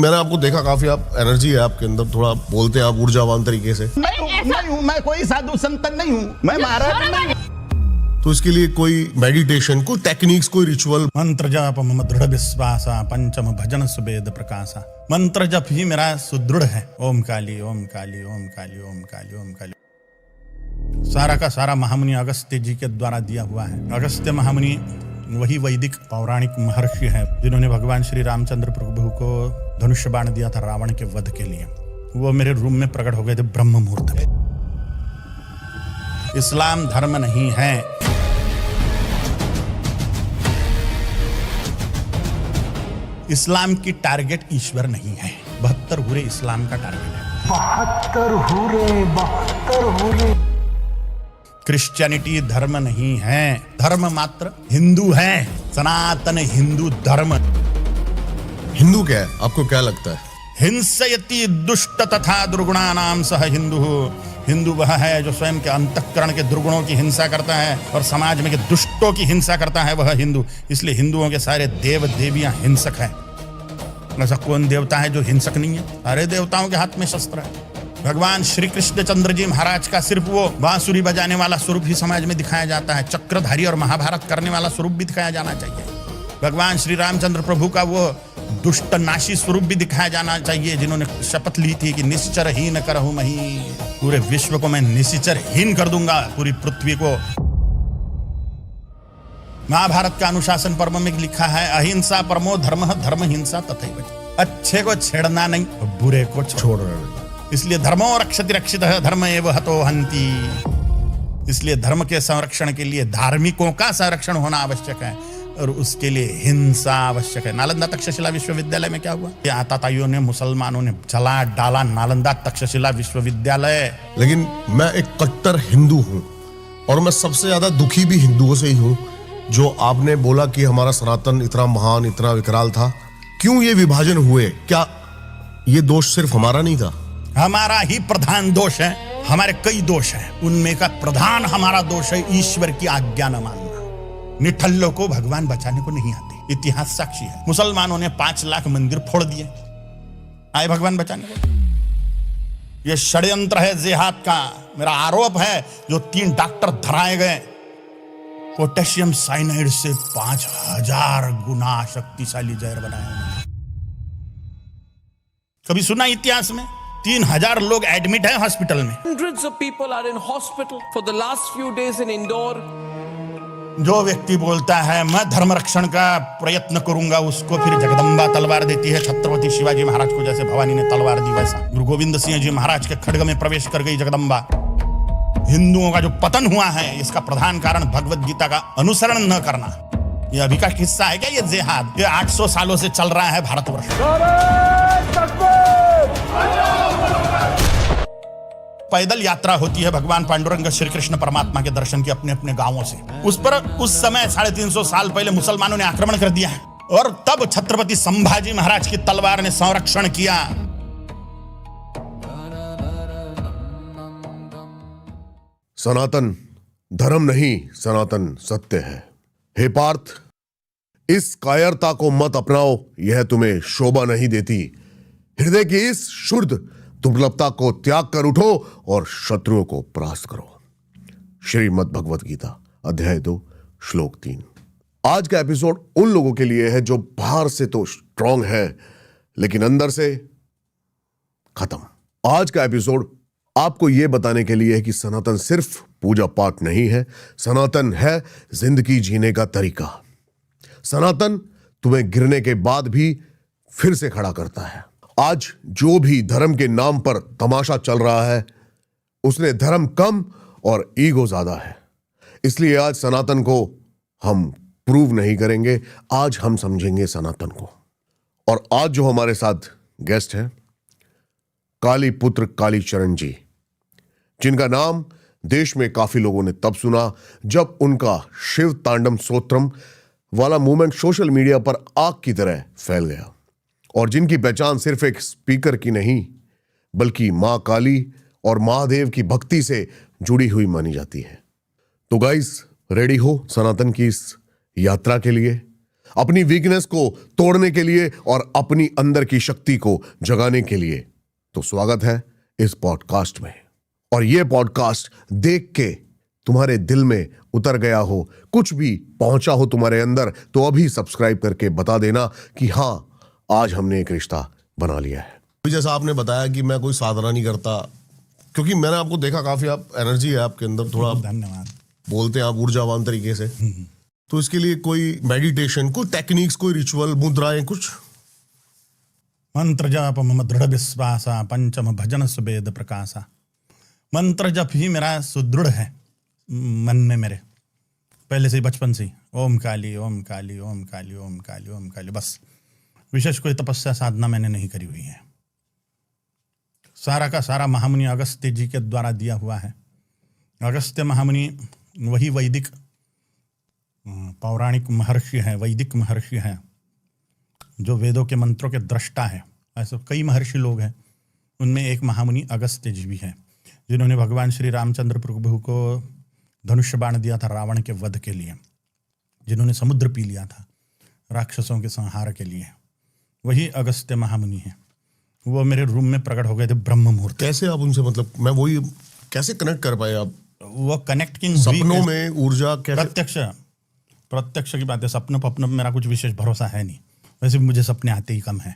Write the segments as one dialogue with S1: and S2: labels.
S1: मैंने आपको देखा, काफी आप एनर्जी है आपके अंदर, थोड़ा बोलते हैं आप ऊर्जावान तरीके से।
S2: नहीं हूँ, मैं कोई साधु संत नहीं हूँ, मैं महाराज नहीं।
S1: तो इसके लिए कोई मेडिटेशन, कोई टेक्निक्स, कोई रिचुअल?
S3: मंत्र जप मम दृढ़ विश्वासा, पंचम भजन सुवेद प्रकाशा। मंत्र जप ही मेरा सुदृढ़ है। ओम काली ओम काली ओम काली ओम काली ओम काली। सारा का सारा महामुनि अगस्त्य जी के द्वारा दिया हुआ है। अगस्त्य महामुनि वही वैदिक पौराणिक महर्षि है जिन्होंने भगवान श्री रामचंद्र प्रभु को धनुष्य बाण दिया था रावण के वध के लिए। वो मेरे रूम में प्रकट हो गए थे ब्रह्म मुहूर्त में। इस्लाम धर्म नहीं है। इस्लाम की टारगेट ईश्वर नहीं है। 72 हुरे इस्लाम का टारगेट है।
S2: 72 हुरे।
S3: क्रिश्चियनिटी धर्म नहीं है, धर्म मात्र हिंदू है, सनातन हिंदू धर्म।
S1: हिंदू क्या है, आपको क्या लगता है?
S3: हिंसयति दुष्ट तथा दुर्गुणानाम सह हिंदू। हिंदू वह है जो स्वयं के अंतःकरण के दुर्गुणों की हिंसा करता है और समाज में के दुष्टों की हिंसा करता है, वह हिंदू। इसलिए हिंदुओं के सारे देव देवियां हिंसक हैं। ऐसा कौन देवता है जो हिंसक नहीं है? सारे देवताओं के हाथ में शस्त्र है। भगवान श्री कृष्ण चंद्र जी महाराज का सिर्फ वो बांसुरी बजाने वाला स्वरूप ही समाज में दिखाया जाता है। चक्रधारी और महाभारत करने वाला स्वरूप भी दिखाया जाना चाहिए। भगवान श्री रामचंद्र प्रभु का वो दुष्ट नाशी स्वरूप भी दिखाया जाना चाहिए, जिन्होंने शपथ ली थी कि निश्चरहीन करहूं मही। पूरे विश्व को मैं निश्चरहीन कर दूंगा, पूरी पृथ्वी को। महाभारत का अनुशासन पर्व में लिखा है, अहिंसा परमो धर्म, धर्म हिंसा तथैव। अच्छे को छेड़ना नहीं, बुरे को छोड़ना नहीं। इसलिए धर्मो रक्षति रक्षितः धर्म एव हतो हन्ति। इसलिए धर्म के संरक्षण के लिए धार्मिकों का संरक्षण होना आवश्यक है और उसके लिए हिंसा आवश्यक है। नालंदा तक्षशिला विश्वविद्यालय में क्या हुआ? आतताइयों ने, मुसलमानों ने जला डाला नालंदा तक्षशिला विश्वविद्यालय।
S1: लेकिन मैं एक कट्टर हिंदू हूँ और मैं सबसे ज्यादा दुखी भी हिंदुओं से ही हूँ। जो आपने बोला कि हमारा सनातन इतना महान, इतना विकराल था, क्यों ये विभाजन हुए? क्या ये दोष सिर्फ हमारा नहीं था?
S3: हमारा ही प्रधान दोष है। हमारे कई दोष हैं, उनमें का प्रधान हमारा दोष है ईश्वर की आज्ञा न मानना। निठल्लों को भगवान बचाने को नहीं आते, इतिहास साक्षी है। मुसलमानों ने 5 लाख मंदिर फोड़ दिए, आए भगवान बचाने को? यह षड्यंत्र है जिहाद का। मेरा आरोप है जो 3 डॉक्टर धराए गए, पोटेशियम साइनाइड से 5000 गुना शक्तिशाली जहर बनाया उन्होंने। कभी सुना इतिहास में? 3000 लोग एडमिट हैं हॉस्पिटल में।
S4: Hundreds of people are in hospital for the last few days in Indore.
S3: जो व्यक्ति बोलता है मैं धर्म रक्षण का प्रयत्न करूंगा, उसको फिर जगदम्बा तलवार देती है। छत्रपति शिवाजी महाराज को जैसे भवानी ने तलवार दी, वैसा गुरु गोविंद सिंह जी महाराज के खड्ग में प्रवेश कर गई जगदम्बा। हिंदुओं का जो पतन हुआ है, इसका प्रधान कारण भगवत गीता का अनुसरण न करना। यह अभी का किस्सा है क्या? ये जिहाद ये 800 सालों से चल रहा है भारतवर्ष। पैदल यात्रा होती है भगवान पांडुरंग श्री कृष्ण परमात्मा के दर्शन की अपने अपने गांवों से। उस पर उस समय 350 साल पहले मुसलमानों ने आक्रमण कर दिया और तब छत्रपति संभाजी महाराज की तलवार ने संरक्षण किया।
S1: सनातन धर्म नहीं, सनातन सत्य है। हे पार्थ, इस कायरता को मत अपनाओ, यह तुम्हें शोभा नहीं देती। हृदय की इस शुद्ध दुर्लभता को त्याग कर उठो और शत्रुओं को परास्त करो। श्रीमद् भगवत गीता अध्याय 2 श्लोक 3। आज का एपिसोड उन लोगों के लिए है जो बाहर से तो स्ट्रांग है लेकिन अंदर से खत्म। आज का एपिसोड आपको यह बताने के लिए है कि सनातन सिर्फ पूजा पाठ नहीं है, सनातन है जिंदगी जीने का तरीका। सनातन तुम्हें गिरने के बाद भी फिर से खड़ा करता है। आज जो भी धर्म के नाम पर तमाशा चल रहा है, उसने धर्म कम और ईगो ज्यादा है। इसलिए आज सनातन को हम प्रूव नहीं करेंगे, आज हम समझेंगे सनातन को। और आज जो हमारे साथ गेस्ट हैं, काली पुत्र कालीचरण जी, जिनका नाम देश में काफी लोगों ने तब सुना जब उनका शिव तांडव स्तोत्रम वाला मूवमेंट सोशल मीडिया पर आग की तरह फैल गया और जिनकी पहचान सिर्फ एक स्पीकर की नहीं बल्कि मां काली और महादेव की भक्ति से जुड़ी हुई मानी जाती है। तो गाइस, रेडी हो सनातन की इस यात्रा के लिए? अपनी वीकनेस को तोड़ने के लिए और अपनी अंदर की शक्ति को जगाने के लिए। तो स्वागत है इस पॉडकास्ट में। और यह पॉडकास्ट देख के तुम्हारे दिल में उतर गया हो, कुछ भी पहुंचा हो तुम्हारे अंदर, तो अभी सब्सक्राइब करके बता देना कि हाँ, आज हमने एक रिश्ता बना लिया है। जैसा आपने बताया कि मैं कोई साधना नहीं करता, क्योंकि मैंने आपको देखा, काफी आप एनर्जी है आपके अंदर, थोड़ा
S3: धन्यवाद।
S1: बोलते हैं आप ऊर्जावान तरीके से। तो इसके लिए कोई मेडिटेशन, कोई टेक्निक्स, कोई रिचुअल, मुद्राएं, कुछ?
S3: मंत्र जप मम दृढ़ विश्वासा, पंचम भजन सुबेद प्रकाशा। मंत्र जप ही मेरा सुदृढ़ है मन में, मेरे पहले से ही, बचपन से ही। ओम काली ओम काली ओम काली ओम काली ओम काली, बस। विशेष कोई तपस्या साधना मैंने नहीं करी हुई है। सारा का सारा महामुनि अगस्त्य जी के द्वारा दिया हुआ है। अगस्त्य महामुनि वही वैदिक पौराणिक महर्षि है, वैदिक महर्षि है, जो वेदों के मंत्रों के दृष्टा है। ऐसे कई महर्षि लोग हैं, उनमें एक महामुनि अगस्त्य जी भी है, जिन्होंने भगवान श्री रामचंद्र प्रभु को धनुष्य बाण दिया था रावण के वध के लिए, जिन्होंने समुद्र पी लिया था राक्षसों के संहार के लिए। वही अगस्त्य महामुनि है। वो मेरे रूम में प्रकट हो गए थे ब्रह्म मुहूर्त।
S1: कैसे आप उनसे, मतलब मैं वही कैसे कनेक्ट कर पाए आप?
S3: वो कनेक्टिंग
S1: सपनों में ऊर्जा कैसे?
S3: प्रत्यक्ष की बात है। सपनों में मेरा कुछ विशेष भरोसा है नहीं। वैसे मुझे सपने आते ही कम है,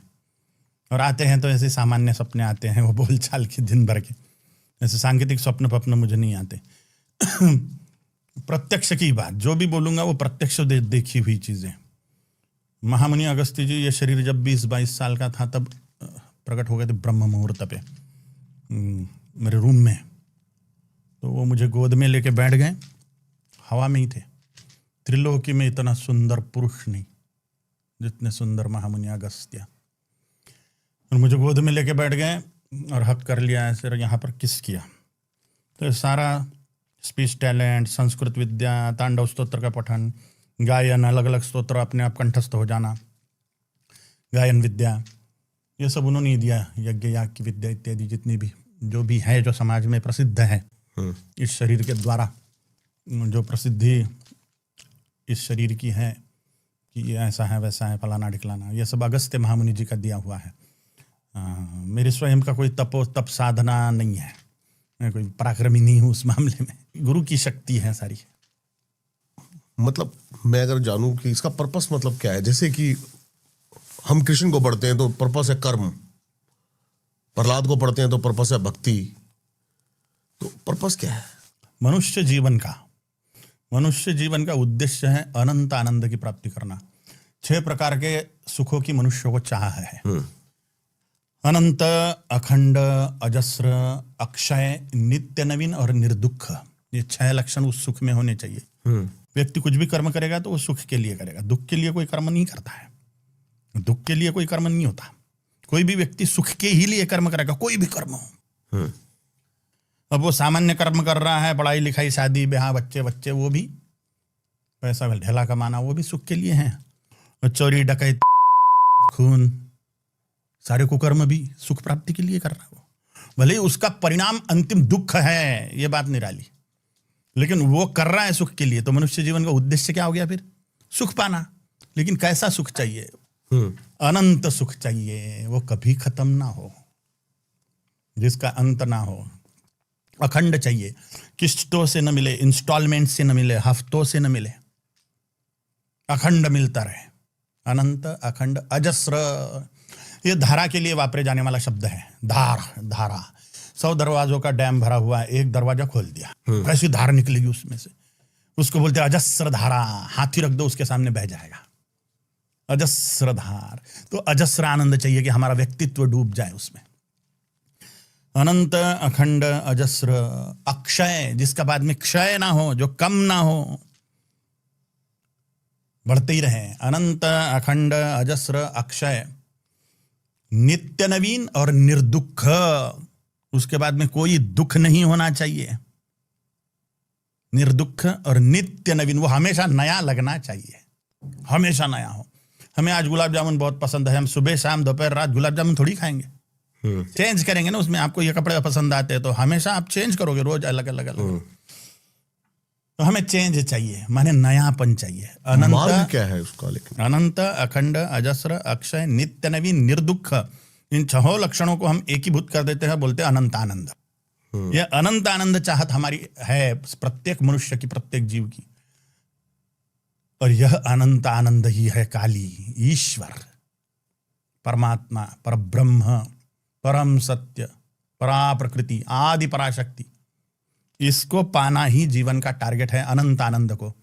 S3: और आते हैं तो ऐसे सामान्य सपने आते हैं, वो बोलचाल के दिन भर के। ऐसे सांकेतिक स्वप्न मुझे नहीं आते। प्रत्यक्ष की बात, जो भी बोलूँगा वो प्रत्यक्ष देखी हुई चीज़ें। महामुनि अगस्त्य जी, ये शरीर जब 20-22 साल का था तब प्रकट हो गए थे ब्रह्म मुहूर्त पे मेरे रूम में। तो वो मुझे गोद में लेके बैठ गए, हवा में ही थे। त्रिलोकी में इतना सुंदर पुरुष नहीं जितने सुंदर महामुनि अगस्त्य। और मुझे गोद में लेके बैठ गए और हक कर लिया ऐसे, यहाँ पर किस किया। तो सारा स्पीच टैलेंट, संस्कृत विद्या, तांडव स्तोत्र का पठन, गायन, अलग अलग स्तोत्र अपने आप कंठस्थ हो जाना, गायन विद्या, ये सब उन्होंने ही दिया। यज्ञ याग की विद्या इत्यादि जितनी भी जो भी है, जो समाज में प्रसिद्ध है, इस शरीर के द्वारा जो प्रसिद्धि इस शरीर की है कि ये ऐसा है वैसा है, फलाना ढिकलाना, ये सब अगस्त्य महामुनि जी का दिया हुआ है। मेरे स्वयं का कोई तप साधना नहीं है, मैं कोई पराक्रमी नहीं हूँ उस मामले में। गुरु की शक्ति है सारी।
S1: मतलब मैं अगर जानूं कि इसका पर्पस मतलब क्या है, जैसे कि हम कृष्ण को पढ़ते हैं तो पर्पस है कर्म, प्रहलाद को पढ़ते हैं तो पर्पस है भक्ति, तो पर्पस क्या है?
S3: मनुष्य जीवन का उद्देश्य है अनंत आनंद की प्राप्ति करना। 6 प्रकार के सुखों की मनुष्य को चाह है। अनंत, अखंड, अजस्र, अक्षय, नित्य नवीन और निर्दुख। ये 6 लक्षण उस सुख में होने चाहिए। व्यक्ति कुछ भी कर्म करेगा तो वो सुख के लिए करेगा, दुख के लिए कोई कर्म नहीं करता है। दुख के लिए कोई कर्म नहीं होता। कोई भी व्यक्ति सुख के ही लिए कर्म करेगा, कोई भी कर्म हो। अब वो सामान्य कर्म कर रहा है, पढ़ाई लिखाई, शादी ब्याह, बच्चे, वो भी पैसा ढेला कमाना, वो भी सुख के लिए है। चोरी डकैत, खून, सारे कुकर्म भी सुख प्राप्ति के लिए कर रहा है वो। भले ही उसका परिणाम अंतिम दुख है, ये बात निराली, लेकिन वो कर रहा है सुख के लिए। तो मनुष्य जीवन का उद्देश्य क्या हो गया फिर? सुख पाना। लेकिन कैसा सुख चाहिए? अनंत सुख चाहिए, वो कभी खत्म ना हो, जिसका अंत ना हो। अखंड चाहिए, किस्तों से न मिले, इंस्टॉलमेंट से न मिले, हफ्तों से न मिले, अखंड मिलता रहे। अनंत, अखंड, अजस्र, ये धारा के लिए वापरे जाने वाला शब्द है। धारा 100 दरवाजों का डैम भरा हुआ है, एक दरवाजा खोल दिया, कैसी धार निकलेगी उसमें से? उसको बोलते हैं अजस्र धारा। हाथी रख दो उसके सामने बह जाएगा। अजस्र धार। तो अजस्र आनंद चाहिए कि हमारा व्यक्तित्व डूब जाए उसमें। अनंत, अखंड, अजस्र, अक्षय, जिसका बाद में क्षय ना हो, जो कम ना हो, बढ़ते ही रहे। अनंत, अखंड, अजस्र, अक्षय, नित्य नवीन और निर्दुख। उसके बाद में कोई दुख नहीं होना चाहिए। निर्दुख और नित्य नवीन, वो हमेशा नया लगना चाहिए, हमेशा नया हो। हमें आज गुलाब जामुन बहुत पसंद है, हम सुबह शाम दोपहर रात गुलाब जामुन थोड़ी खाएंगे, चेंज करेंगे ना उसमें। आपको ये कपड़े पसंद आते हैं तो हमेशा आप चेंज करोगे, रोज अलग अलग अलग। तो हमें चेंज चाहिए, माने नयापन चाहिए।
S1: मार्ग
S3: अनंत,
S1: क्या है उसका? लेकिन
S3: अनंत, अखंड, अजस्र, अक्षय, नित्य, नवीन, निर्दुख, इन छहों लक्षणों को हम एकीभूत कर देते हैं, बोलते हैं अनंत आनंद। यह अनंत आनंद चाहत हमारी है प्रत्येक मनुष्य की, प्रत्येक जीव की। और यह अनंत आनंद ही है काली, ईश्वर, परमात्मा, परब्रह्म, परम सत्य, परा प्रकृति, आदि पराशक्ति। इसको पाना ही जीवन का टारगेट है, अनंत आनंद को।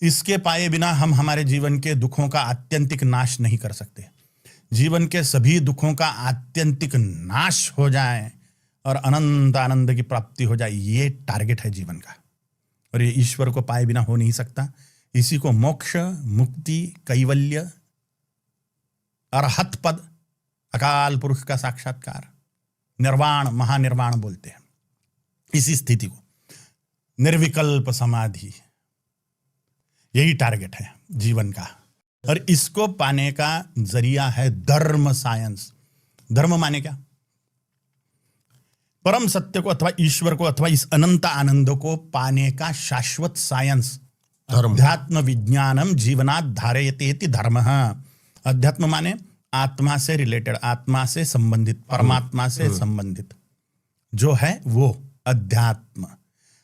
S3: इसके पाए बिना हम हमारे जीवन के दुखों का आत्यंतिक नाश नहीं कर सकते। जीवन के सभी दुखों का आत्यंतिक नाश हो जाए और अनंत आनंद की प्राप्ति हो जाए, ये टारगेट है जीवन का। और ये ईश्वर को पाए बिना हो नहीं सकता। इसी को मोक्ष, मुक्ति, कैवल्य, अरहत पद, अकाल पुरुष का साक्षात्कार, निर्वाण, महानिर्वाण बोलते हैं। इसी स्थिति को निर्विकल्प समाधि, यही टारगेट है जीवन का। और इसको पाने का जरिया है धर्म साइंस। धर्म माने क्या? परम सत्य को अथवा ईश्वर को अथवा इस अनंत आनंद को पाने का शाश्वत साइंस। अध्यात्म विज्ञानम जीवनात् धारयतेति धर्मः। अध्यात्म माने आत्मा से रिलेटेड, आत्मा से संबंधित, परमात्मा से संबंधित जो है वो अध्यात्म।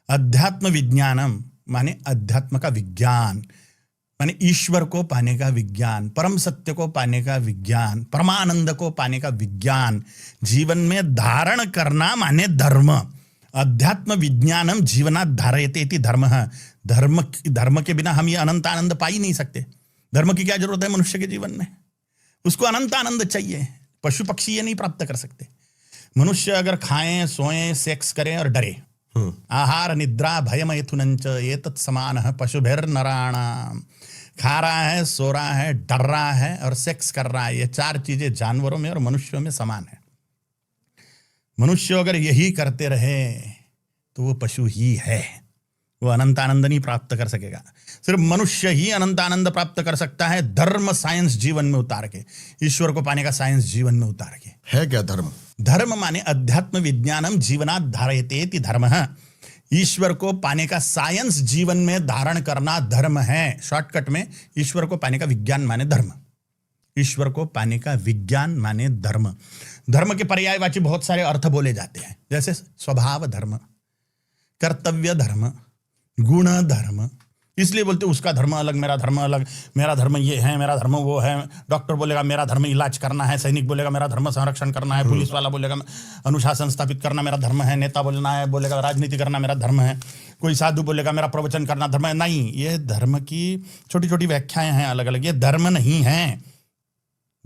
S3: अध्यात्म विज्ञानम माने अध्यात्म का विज्ञान, माने ईश्वर को पाने का विज्ञान, परम सत्य को पाने का विज्ञान, परमानंद को पाने का विज्ञान, जीवन में धारण करना माने धर्म। अध्यात्म विज्ञानम जीवनात् धारयते इति धर्मः। धर्म के बिना हम ये अनंत आनंद पा ही नहीं सकते। धर्म की क्या जरूरत है मनुष्य के जीवन में? उसको अनंत आनंद चाहिए। पशु पक्षी ये नहीं प्राप्त कर सकते। मनुष्य अगर खाएं, सोएं, सेक्स करें और डरे, आहार निद्रा भय मैथुनंच एतत् समानः पशुभिर्नराणाम। खा रहा है, सो रहा है, डर रहा है और सेक्स कर रहा है, ये चार चीजें जानवरों में और मनुष्यों में समान है। मनुष्य अगर यही करते रहे तो वो पशु ही है, वो अनंत आनंद नहीं प्राप्त कर सकेगा। सिर्फ मनुष्य ही अनंत आनंद प्राप्त कर सकता है धर्म साइंस जीवन में उतार के, ईश्वर को पाने का साइंस जीवन में उतार के।
S1: है क्या धर्म?
S3: धर्म माने अध्यात्म विज्ञानम जीवनात् धारयते इति धर्मः। ईश्वर को पाने का साइंस जीवन में धारण करना धर्म है। शॉर्टकट में ईश्वर को पाने का विज्ञान माने धर्म। ईश्वर को पाने का विज्ञान माने धर्म। धर्म के पर्यायवाची बहुत सारे अर्थ बोले जाते हैं, जैसे स्वभाव धर्म, कर्तव्य धर्म, गुण धर्म। इसलिए बोलते उसका धर्म अलग, मेरा धर्म अलग, मेरा धर्म ये है, मेरा धर्म वो है। डॉक्टर बोलेगा मेरा धर्म इलाज करना है, सैनिक बोलेगा मेरा धर्म संरक्षण करना है, पुलिस वाला बोलेगा अनुशासन स्थापित करना मेरा धर्म है, नेता बोलेगा राजनीति करना मेरा धर्म है, कोई साधु बोलेगा मेरा प्रवचन करना धर्म है। नहीं, ये धर्म की छोटी छोटी व्याख्याएं हैं अलग अलग, ये धर्म नहीं है।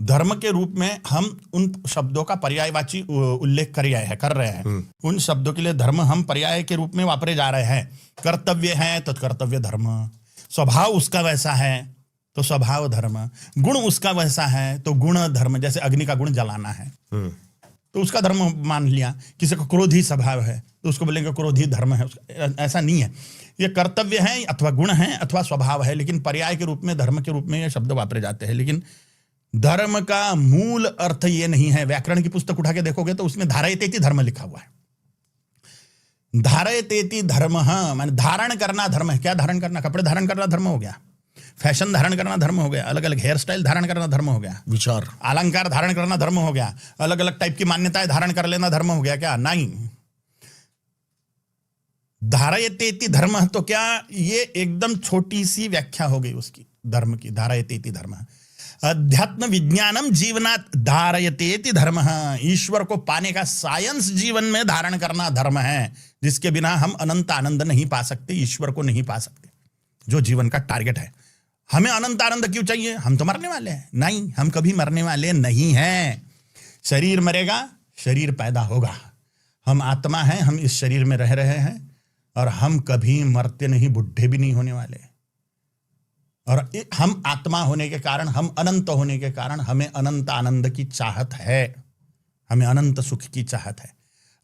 S3: धर्म के रूप में हम उन शब्दों का पर्यायवाची उल्लेख कर रहे हैं। उन शब्दों के लिए धर्म हम पर्याय के रूप में वापरे जा रहे हैं। कर्तव्य है तो कर्तव्य धर्म, स्वभाव उसका वैसा है तो स्वभाव धर्म, गुण उसका वैसा है तो गुण धर्म। जैसे अग्नि का गुण जलाना है तो उसका धर्म मान लिया। किसी का क्रोधी स्वभाव है तो उसको बोलेंगे क्रोधी धर्म है। ऐसा नहीं है, ये कर्तव्य है अथवा गुण है अथवा स्वभाव है, लेकिन पर्याय के रूप में, धर्म के रूप में ये शब्द वापरे जाते हैं। लेकिन धर्म का मूल अर्थ ये नहीं है। व्याकरण की पुस्तक उठा के देखोगे तो उसमें धारयतेति धर्म लिखा हुआ है। धारयतेति धर्म माने धारण करना धर्म है। क्या धारण करना? कपड़े धारण करना धर्म हो गया, फैशन धारण करना धर्म हो गया, अलग अलग हेयर स्टाइल धारण करना धर्म हो गया,
S1: विचार
S3: अलंकार धारण करना धर्म हो गया, अलग अलग टाइप की मान्यताएं धारण कर लेना धर्म हो गया। क्या? नहीं। धारयतेति धर्म तो क्या, ये एकदम छोटी सी व्याख्या हो गई उसकी धर्म की। धारयतेति धर्म, अध्यात्म विज्ञानम जीवनात् धारयतेति धर्मः। ईश्वर को पाने का साइंस जीवन में धारण करना धर्म है, जिसके बिना हम अनंत आनंद नहीं पा सकते, ईश्वर को नहीं पा सकते, जो जीवन का टारगेट है। हमें अनंत आनंद क्यों चाहिए? हम तो मरने वाले हैं। नहीं, हम कभी मरने वाले नहीं हैं। शरीर मरेगा, शरीर पैदा होगा। हम आत्मा हैं, हम इस शरीर में रह रहे हैं और हम कभी मरते नहीं, बुढ़े भी नहीं होने वाले। और हम आत्मा होने के कारण, हम अनंत होने के कारण हमें अनंत आनंद की चाहत है, हमें अनंत सुख की चाहत है,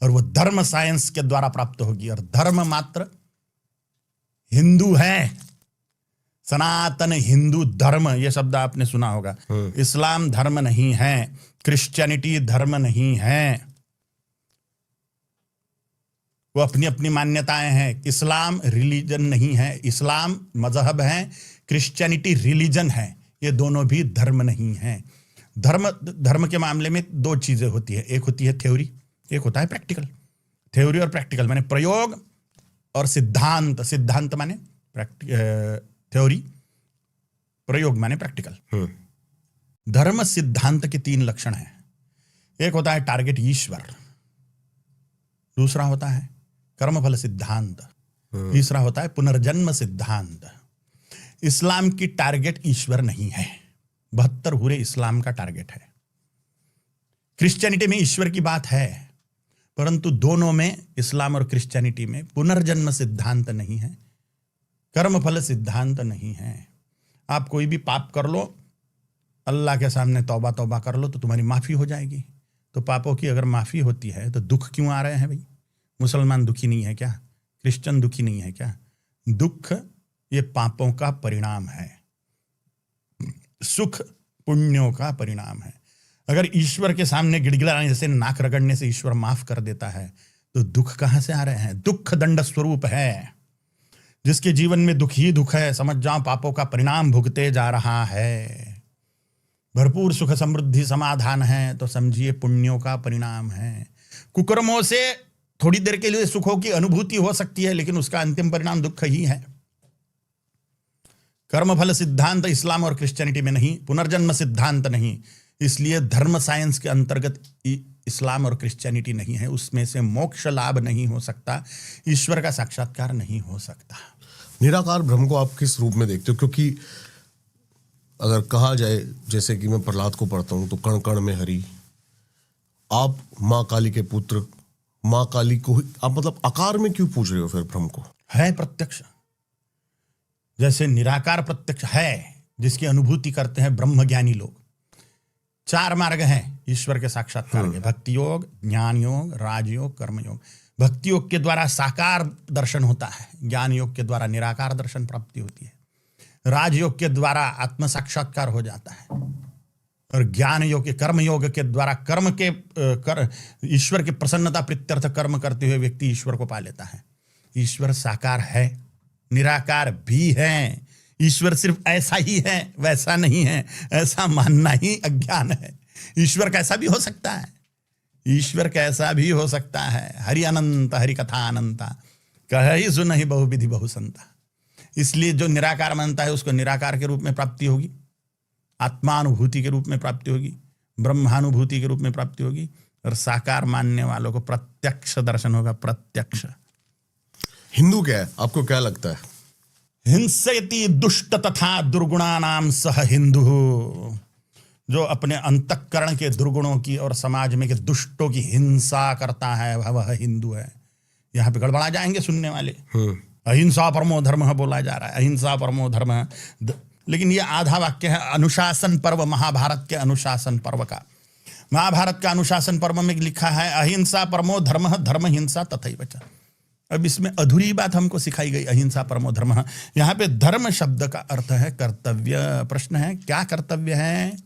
S3: और वो धर्म साइंस के द्वारा प्राप्त होगी। और धर्म मात्र हिंदू है, सनातन हिंदू धर्म, ये शब्द आपने सुना होगा। इस्लाम धर्म नहीं है, क्रिश्चियनिटी धर्म नहीं है, वो अपनी अपनी मान्यताएं हैं। इस्लाम रिलीजन नहीं है, इस्लाम मजहब है, क्रिश्चियनिटी रिलीजन है। ये दोनों भी धर्म नहीं है। धर्म के मामले में दो चीजें होती है, एक होती है थ्योरी, एक होता है प्रैक्टिकल। थ्योरी और प्रैक्टिकल माने प्रयोग और सिद्धांत। सिद्धांत माने थ्योरी, प्रयोग माने प्रैक्टिकल। धर्म सिद्धांत के तीन लक्षण हैं। एक होता है टारगेट ईश्वर, दूसरा होता है कर्मफल सिद्धांत, तीसरा होता है पुनर्जन्म सिद्धांत। इस्लाम की टारगेट ईश्वर नहीं है, 72 हुरे इस्लाम का टारगेट है। क्रिश्चियनिटी में ईश्वर की बात है, परंतु दोनों में, इस्लाम और क्रिश्चियनिटी में, पुनर्जन्म सिद्धांत नहीं है, कर्मफल सिद्धांत नहीं है। आप कोई भी पाप कर लो, अल्लाह के सामने तौबा तौबा कर लो तो तुम्हारी माफी हो जाएगी। तो पापों की अगर माफी होती है तो दुख क्यों आ रहे हैं भाई? मुसलमान दुखी नहीं है क्या? क्रिश्चियन दुखी नहीं है क्या? दुख ये पापों का परिणाम है, सुख पुण्यों का परिणाम है। अगर ईश्वर के सामने गिड़गिड़ाने जैसे नाक रगड़ने से ईश्वर माफ कर देता है तो दुख कहां से आ रहे हैं? दुख दंड स्वरूप है। जिसके जीवन में दुख ही दुख है, समझ जाओ पापों का परिणाम भुगते जा रहा है। भरपूर सुख समृद्धि समाधान है तो समझिए पुण्यों का परिणाम है। कुकर्मों से थोड़ी देर के लिए सुखों की अनुभूति हो सकती है, लेकिन उसका अंतिम परिणाम दुख ही है। कर्मफल सिद्धांत इस्लाम और क्रिश्चियनिटी में नहीं, पुनर्जन्म सिद्धांत नहीं। इसलिए धर्म साइंस के अंतर्गत इस्लाम और क्रिश्चियनिटी नहीं है। उसमें से मोक्ष लाभ नहीं हो सकता, ईश्वर का साक्षात्कार नहीं हो सकता।
S1: निराकार ब्रह्म को आप किस रूप में देखते हो? क्योंकि अगर कहा जाए, जैसे कि मैं प्रहलाद को पढ़ता हूं तो कण कण में हरि, आप माँ काली के पुत्र, माँ काली को आप मतलब आकार में क्यों पूछ रहे हो फिर ब्रह्म को? है
S3: प्रत्यक्ष, जैसे निराकार प्रत्यक्ष है, जिसकी अनुभूति करते हैं ब्रह्म ज्ञानी लोग। 4 मार्ग हैं ईश्वर के साक्षात्कार के, भक्ति योग, ज्ञान योग, राजयोग, कर्म योग। भक्ति योग के द्वारा साकार दर्शन होता है, ज्ञान योग के द्वारा निराकार दर्शन प्राप्ति होती है, राजयोग के द्वारा आत्म साक्षात्कार हो जाता है, और ज्ञान योग के, कर्म योग के द्वारा कर्म के ईश्वर की प्रसन्नता प्रीत्यर्थ कर्म करते हुए व्यक्ति ईश्वर को पा लेता है। ईश्वर साकार है, निराकार भी है। ईश्वर सिर्फ ऐसा ही है, वैसा नहीं है, ऐसा मानना ही अज्ञान है। ईश्वर कैसा भी हो सकता है, ईश्वर कैसा भी हो सकता है। हरि अनंत हरि कथा अनंता, कह ही सुन ही बहुविधि बहुसंता। इसलिए जो निराकार मानता है उसको निराकार के रूप में प्राप्ति होगी, आत्मानुभूति के रूप में प्राप्ति होगी, ब्रह्मानुभूति के रूप में प्राप्ति होगी, और साकार मानने वालों को प्रत्यक्ष दर्शन होगा, प्रत्यक्ष।
S1: हिंदू क्या है, आपको क्या लगता है?
S3: हिंसयति दुष्ट तथा दुर्गुणानाम सह हिंदू, जो अपने अंतःकरण के दुर्गुणों की और समाज में के दुष्टों की हिंसा करता है वह हिंदू है। यहाँ पे गड़बड़ा जाएंगे सुनने वाले। अहिंसा परमो धर्म बोला जा रहा है, अहिंसा परमो धर्म, लेकिन ये आधा वाक्य है अनुशासन पर्व, महाभारत के अनुशासन पर्व का। महाभारत का अनुशासन पर्व में लिखा है अहिंसा परमो धर्म, धर्म हिंसा तथैव च। अब इसमें अधूरी बात हमको सिखाई गई, अहिंसा परमो धर्म। यहाँ पे धर्म शब्द का अर्थ है कर्तव्य। प्रश्न है क्या कर्तव्य है?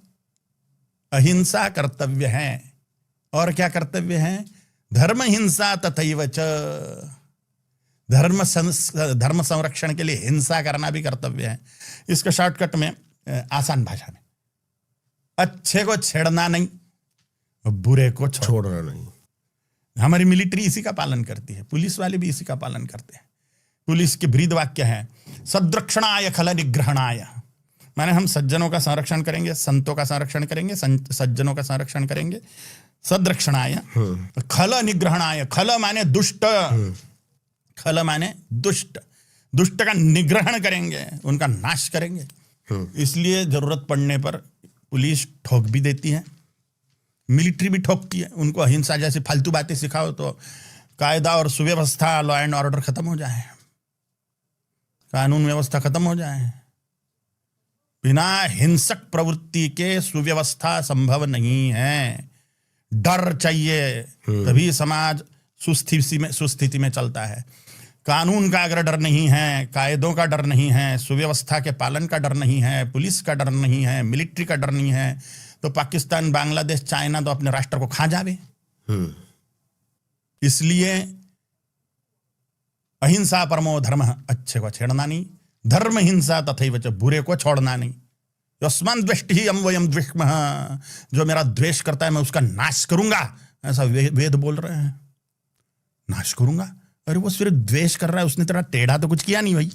S3: अहिंसा कर्तव्य है, और क्या कर्तव्य है? धर्म हिंसा तथैव च। धर्म संरक्षण के लिए हिंसा करना भी कर्तव्य है। इसका शॉर्टकट में, आसान भाषा में, अच्छे को छेड़ना नहीं, बुरे को छोड़ना नहीं। हमारी मिलिट्री इसी का पालन करती है, पुलिस वाले भी इसी का पालन करते हैं। पुलिस के ब्रीद वाक्य है सद्रक्षणाय खल निग्रहणाय, माने हम सज्जनों का संरक्षण करेंगे, संतों का संरक्षण करेंगे, सज्जनों का संरक्षण करेंगे। सद्रक्षणाय, खल निग्रहणाय, खल माने दुष्ट, खल माने दुष्ट, दुष्ट का निग्रहण करेंगे, उनका नाश करेंगे। इसलिए जरूरत पड़ने पर पुलिस ठोक भी देती है, मिलिट्री भी ठोकती है। उनको अहिंसा जैसी फालतू बातें सिखाओ तो कायदा और सुव्यवस्था, लॉ एंड ऑर्डर खत्म हो जाए, कानून व्यवस्था खत्म हो जाए। बिना हिंसक प्रवृत्ति के सुव्यवस्था संभव नहीं है। डर चाहिए, तभी समाज सुस्थिति में चलता है। कानून का अगर डर नहीं है, कायदों का डर नहीं है, सुव्यवस्था के पालन का डर नहीं है, पुलिस का डर नहीं है, मिलिट्री का डर नहीं है, तो पाकिस्तान, बांग्लादेश, चाइना तो अपने राष्ट्र को खा जावे। इसलिए अहिंसा परमो धर्म, अच्छे को छेड़ना नहीं, धर्म हिंसा तथैव च, बुरे को छोड़ना नहीं। यस्मान् द्वेष्टिः यं वयं द्विष्मः, जो मेरा द्वेष करता है मैं उसका नाश करूंगा, ऐसा वेद बोल रहे हैं। नाश करूंगा, अरे वो सिर्फ द्वेष कर रहा है, उसने तेरा टेढ़ा तो कुछ किया नहीं भाई।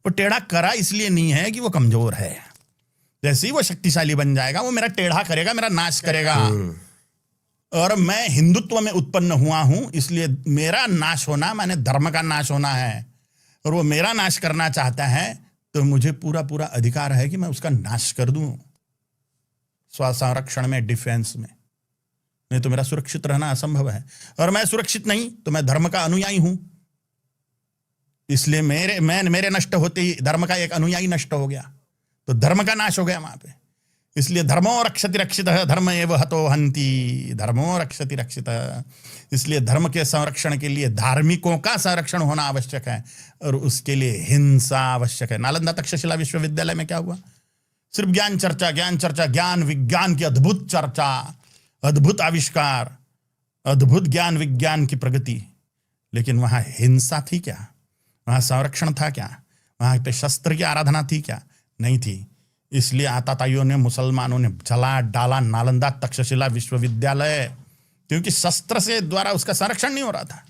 S3: वो टेढ़ा करा इसलिए नहीं है कि वो कमजोर है, जैसे ही वो शक्तिशाली बन जाएगा वो मेरा टेढ़ा करेगा, मेरा नाश करेगा। और मैं हिंदुत्व में उत्पन्न हुआ हूं, इसलिए मेरा नाश होना माने धर्म का नाश होना है, और वो मेरा नाश करना चाहता है तो मुझे पूरा पूरा अधिकार है कि मैं उसका नाश कर दूं, स्वसंरक्षण में, डिफेंस में। नहीं तो मेरा सुरक्षित रहना असंभव है, और मैं सुरक्षित नहीं तो मैं धर्म का अनुयायी हूं, इसलिए मेरे नष्ट होते ही धर्म का एक अनुयायी नष्ट हो गया, तो धर्म का नाश हो गया वहां पे। इसलिए धर्मो रक्षति रक्षितः धर्म एव हतो हन्ति, धर्मो रक्षति रक्षितः। इसलिए धर्म के संरक्षण के लिए धार्मिकों का संरक्षण होना आवश्यक है, और उसके लिए हिंसा आवश्यक है। नालंदा तक्षशिला विश्वविद्यालय में क्या हुआ? सिर्फ ज्ञान चर्चा, ज्ञान चर्चा, ज्ञान विज्ञान की अद्भुत चर्चा, अद्भुत आविष्कार, अद्भुत ज्ञान विज्ञान की प्रगति, लेकिन वहां हिंसा थी क्या? वहां संरक्षण था क्या? वहां पे शस्त्र की आराधना थी क्या? नहीं थी। इसलिए आताताइयों ने, मुसलमानों ने जला डाला नालंदा तक्षशिला विश्वविद्यालय, क्योंकि शस्त्र से द्वारा उसका संरक्षण नहीं हो रहा था।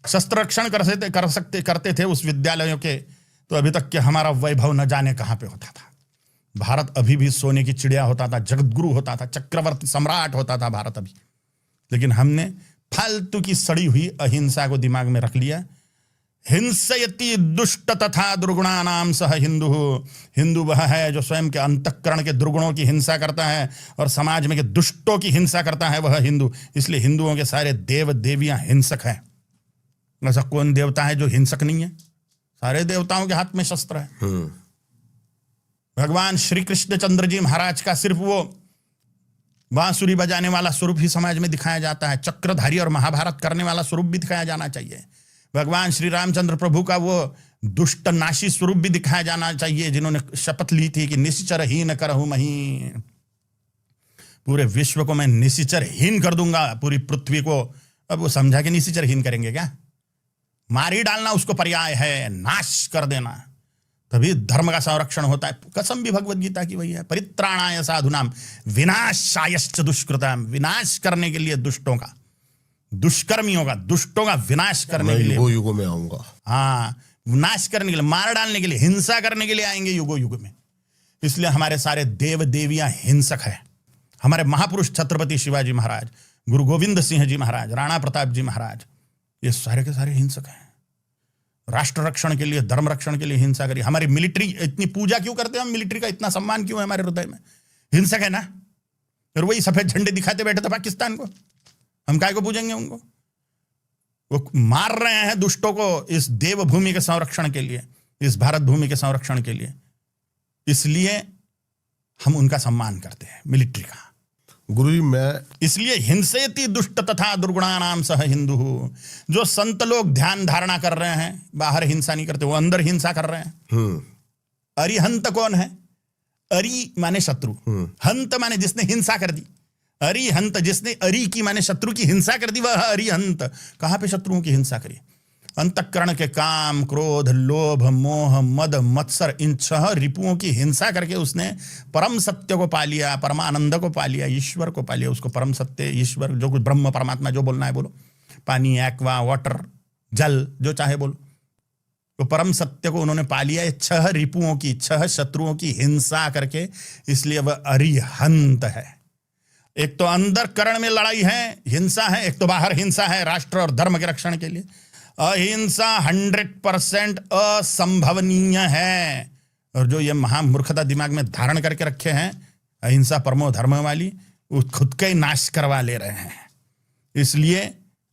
S3: शस्त्र रक्षण करते थे उस विद्यालयों के, तो अभी तक के हमारा वैभव न जाने कहां पे होता था। भारत अभी भी सोने की चिड़िया होता था, जगतगुरु होता था, चक्रवर्ती सम्राट होता था भारत अभी। लेकिन हमने फालतू की सड़ी हुई अहिंसा को दिमाग में रख लिया। हिंसयति दुष्ट तथा दुर्गुणानाम सह हिंदु, हिंदू वह है जो स्वयं के अंतःकरण के दुर्गुणों की हिंसा करता है और समाज में के दुष्टों की हिंसा करता है, वह हिंदू। इसलिए हिंदुओं के सारे देव देवियां हिंसक हैं। ऐसा कौन देवता है जो हिंसक नहीं है? सारे देवताओं के हाथ में शस्त्र है। भगवान श्री कृष्ण चंद्र जी महाराज का सिर्फ वो बांसुरी बजाने वाला स्वरूप ही समाज में दिखाया जाता है, चक्रधारी और महाभारत करने वाला स्वरूप भी दिखाया जाना चाहिए। भगवान श्री रामचंद्र प्रभु का वो दुष्ट नाशी स्वरूप भी दिखाया जाना चाहिए, जिन्होंने शपथ ली थी कि निश्चरहीन करहु मही, पूरे विश्व को मैं निश्चरहीन कर दूंगा, पूरी पृथ्वी को। अब वो समझा कि निश्चरहीन करेंगे क्या? मार ही डालना उसको पर्याय है, नाश कर देना, तभी धर्म का संरक्षण होता है। कसम भी भगवत गीता की वही है, परित्राणाय साधुनाम विनाशायश्च दुष्कृताम, विनाश करने के लिए दुष्टों का, दुष्कर्मियों का, दुष्टों का विनाश करने के लिए
S1: युगों में आऊंगा।
S3: हाँ, विनाश करने के लिए, मार डालने के लिए, हिंसा करने के लिए आएंगे युगों युग में। इसलिए हमारे सारे देव देवियां हिंसक है। हमारे महापुरुष छत्रपति शिवाजी महाराज, गुरु गोविंद सिंह जी महाराज, राणा प्रताप जी महाराज, ये सारे के सारे हिंसक हैं। राष्ट्र रक्षण के लिए, धर्म रक्षण के लिए हिंसा करी। हमारी मिलिट्री इतनी पूजा क्यों करते हैं हम? मिलिट्री का इतना सम्मान क्यों है हमारे हृदय में? हिंसक है ना। और वही सफेद झंडे दिखाते बैठे थे पाकिस्तान को, हम काय को पूजेंगे उनको? वो मार रहे हैं दुष्टों को इस देवभूमि के संरक्षण के लिए, इस भारत भूमि के संरक्षण के लिए। इसलिए हम उनका सम्मान करते हैं, मिलिट्री का।
S1: गुरुजी मैं
S3: इसलिए हिंसेति दुष्ट तथा दुर्गुणानाम सह हिंदु, जो संत लोग ध्यान धारणा कर रहे हैं, बाहर हिंसा नहीं करते, वो अंदर हिंसा कर रहे हैं। अरिहंत कौन है? अरि माने शत्रु, हंत माने जिसने हिंसा कर दी। अरिहंत जिसने अरि की माने शत्रु की हिंसा कर दी, वह अरिहंत। कहां पे शत्रुओं की हिंसा करी? अंतःकरण के काम, क्रोध, लोभ, मोह, मद, मत्सर, इन 6 रिपुओं की हिंसा करके उसने परम सत्य को पा लिया, परमानंद को पा लिया, ईश्वर को पा लिया। उसको परम सत्य, ईश्वर, जो कुछ ब्रह्म परमात्मा जो बोलना है बोलो, पानी, एक्वा, वाटर, जल, जो चाहे बोलो, तो परम सत्य को उन्होंने पा लिया। 6 रिपुओं की, 6 शत्रुओं की हिंसा करके, इसलिए वह अरिहंत है। एक तो अंदर करण में लड़ाई है, हिंसा है, एक तो बाहर हिंसा है राष्ट्र और धर्म के रक्षण के लिए। अहिंसा 100% असंभवनीय है। और जो ये महामूर्खता दिमाग में धारण करके रखे हैं, अहिंसा परमो धर्म वाली, वो खुद का ही नाश करवा ले रहे हैं। इसलिए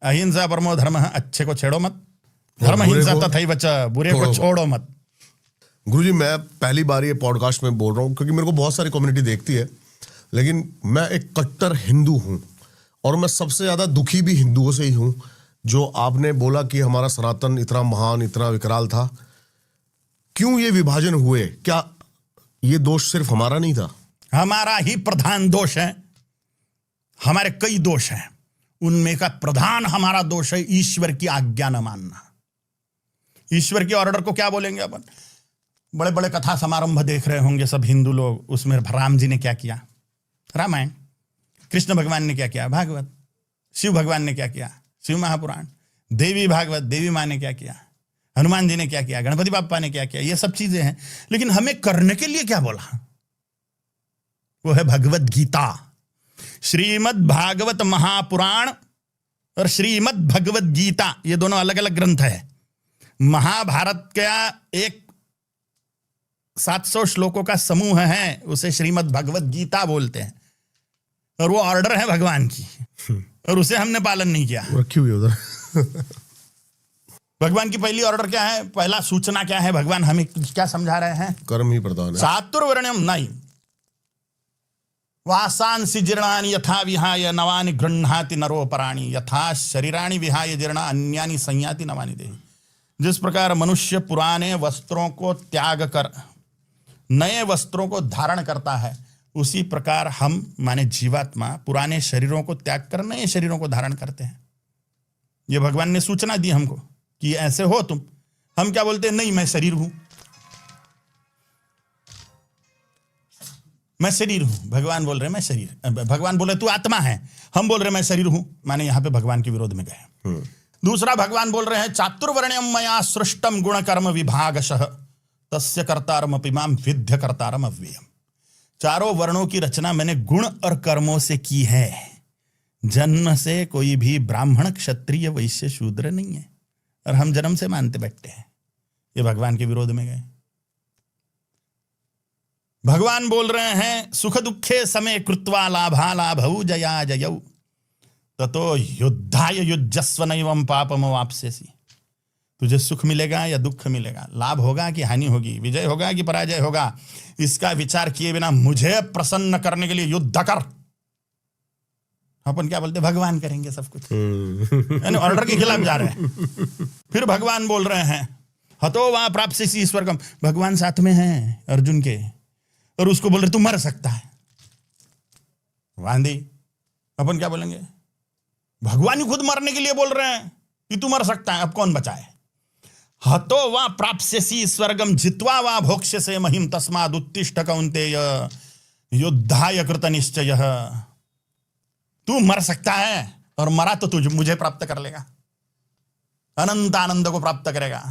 S3: अहिंसा परमो धर्म, अच्छे को छेड़ो मत, धर्म हिंसा तथैव च, बुरे को छोड़ो मत।
S1: गुरुजी मैं पहली बार ये पॉडकास्ट में बोल रहा हूँ, क्योंकि मेरे को बहुत सारी कम्युनिटी देखती है, लेकिन मैं एक कट्टर हिंदू हूं, और मैं सबसे ज्यादा दुखी भी हिंदुओं से ही हूं। जो आपने बोला कि हमारा सनातन इतना महान, इतना विकराल था, क्यों ये विभाजन हुए? क्या ये दोष सिर्फ हमारा नहीं था?
S3: हमारा ही प्रधान दोष है। हमारे कई दोष हैं, उनमें का प्रधान हमारा दोष है ईश्वर की आज्ञा न मानना। ईश्वर के ऑर्डर को क्या बोलेंगे अपन? बड़े बड़े कथा समारंभ देख रहे होंगे सब हिंदू लोग, उसमें राम जी ने क्या किया, रामायण, कृष्ण भगवान ने क्या किया, भागवत, शिव भगवान ने क्या किया, शिव महापुराण, देवी भागवत, देवी माँ ने क्या किया, हनुमान जी ने क्या किया, गणपति बापा ने क्या किया, ये सब चीजें हैं। लेकिन हमें करने के लिए क्या बोला? वो है भगवत गीता। श्रीमद् भागवत महापुराण और श्रीमद् भगवत गीता, ये दोनों अलग अलग ग्रंथ है। महाभारत का एक 700 श्लोकों का समूह है, उसे श्रीमद् भगवत गीता बोलते हैं, और वो ऑर्डर है भगवान की, और उसे हमने पालन नहीं किया।
S1: रखी हुई उधर।
S3: भगवान की पहली ऑर्डर क्या है, पहला सूचना क्या है, भगवान हमें क्या समझा रहे हैं?
S1: कर्म ही प्रधान है।
S3: चातुर्वर्ण्यम नहीं, वासांसि जीर्णानि यथा विहाय नवानि गृह्णाति नरोपराणि यथा शरीराणि विहाय जीर्णा अन्यानि संयाति नवानि देहि। जिस प्रकार मनुष्य पुराने वस्त्रों को त्याग कर नए वस्त्रों को धारण करता है, उसी प्रकार हम माने जीवात्मा पुराने शरीरों को त्याग कर नए शरीरों को धारण करते हैं। ये भगवान ने सूचना दी हमको कि ऐसे हो तुम। हम क्या बोलते हैं? नहीं, मैं शरीर हूं, मैं शरीर हूं। भगवान बोल रहे मैं शरीर, भगवान बोले तू आत्मा है, हम बोल रहे मैं शरीर हूं, माने यहां पे भगवान के विरोध में गए। दूसरा, भगवान बोल रहे हैं चातुर्वर्ण्यम मया सृष्टम गुण कर्म विभागशः तस्य कर्तारमपि माम विद्य कर्तारम अव्ययम। चारों वर्णों की रचना मैंने गुण और कर्मों से की है। जन्म से कोई भी ब्राह्मण, क्षत्रिय, वैश्य, शूद्र नहीं है, और हम जन्म से मानते बैठते हैं। ये भगवान के विरोध में गए। भगवान बोल रहे हैं सुख दुखे समय कृत्वा लाभा लाभौ जया जयौ ततो युद्धाय युज्यस्व नैवं पापम वाप्स्यसि। तुझे सुख मिलेगा या दुख मिलेगा, लाभ होगा कि हानि होगी, विजय होगा कि पराजय होगा, इसका विचार किए बिना मुझे प्रसन्न करने के लिए युद्ध कर। अपन क्या बोलते? भगवान करेंगे सब कुछ, यानी ऑर्डर के खिलाफ जा रहे हैं। फिर भगवान बोल रहे हैं हतो वा प्राप्स्यसि स्वर्गम। भगवान साथ में हैं अर्जुन के, और उसको बोल रहे तू मर सकता है। वांदी, अपन क्या बोलेंगे? भगवान ही खुद मरने के लिए बोल रहे हैं कि तू मर सकता है, अब कौन बचाए? हतो वा प्राप्स्यसि स्वर्गम जित्वा वा भोक्ष्यसे महिम तस्माद् उत्तिष्ठ कौन्तेय युद्धाय कृत निश्चयः। तू मर सकता है, और मरा तो तुझे मुझे प्राप्त कर लेगा, अनंत आनंद को प्राप्त करेगा,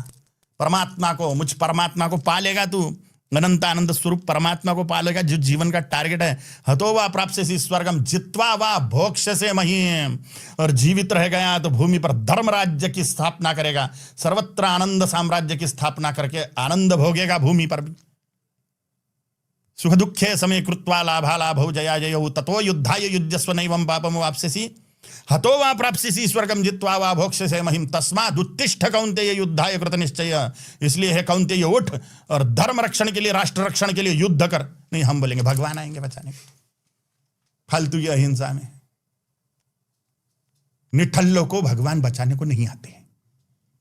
S3: परमात्मा को, मुझ परमात्मा को पालेगा तू, अनंत आनंद स्वरूप परमात्मा को पालेगा, जो जीवन का टारगेट है। हतो वा प्राप्स्यसि स्वर्गम जित्वा वा भोक्ष्यसे महीम। और जीवित रह गया तो भूमि पर धर्म राज्य की स्थापना करेगा, सर्वत्र आनंद साम्राज्य की स्थापना करके आनंद भोगेगा भूमि पर भी। सुख दुखे समय कृत्वा लाभा लाभौ जया जयौ ततो युद्धाय युज्यस्व नैवं पापम वाप्स्यसि हतो वा प्राप्स्यसि स्वर्गम जित्वा वा भोक्ष्यसे महिम तस्माद् उत्तिष्ठ कौन्तेय युद्धाय कृत निश्चय। इसलिए है कौन्तेय उठ और धर्म रक्षण के लिए, राष्ट्र रक्षण के लिए युद्ध कर। नहीं, हम बोलेंगे भगवान आएंगे बचाने को। फालतू की अहिंसा में निठल्लों को भगवान बचाने को नहीं आते हैं।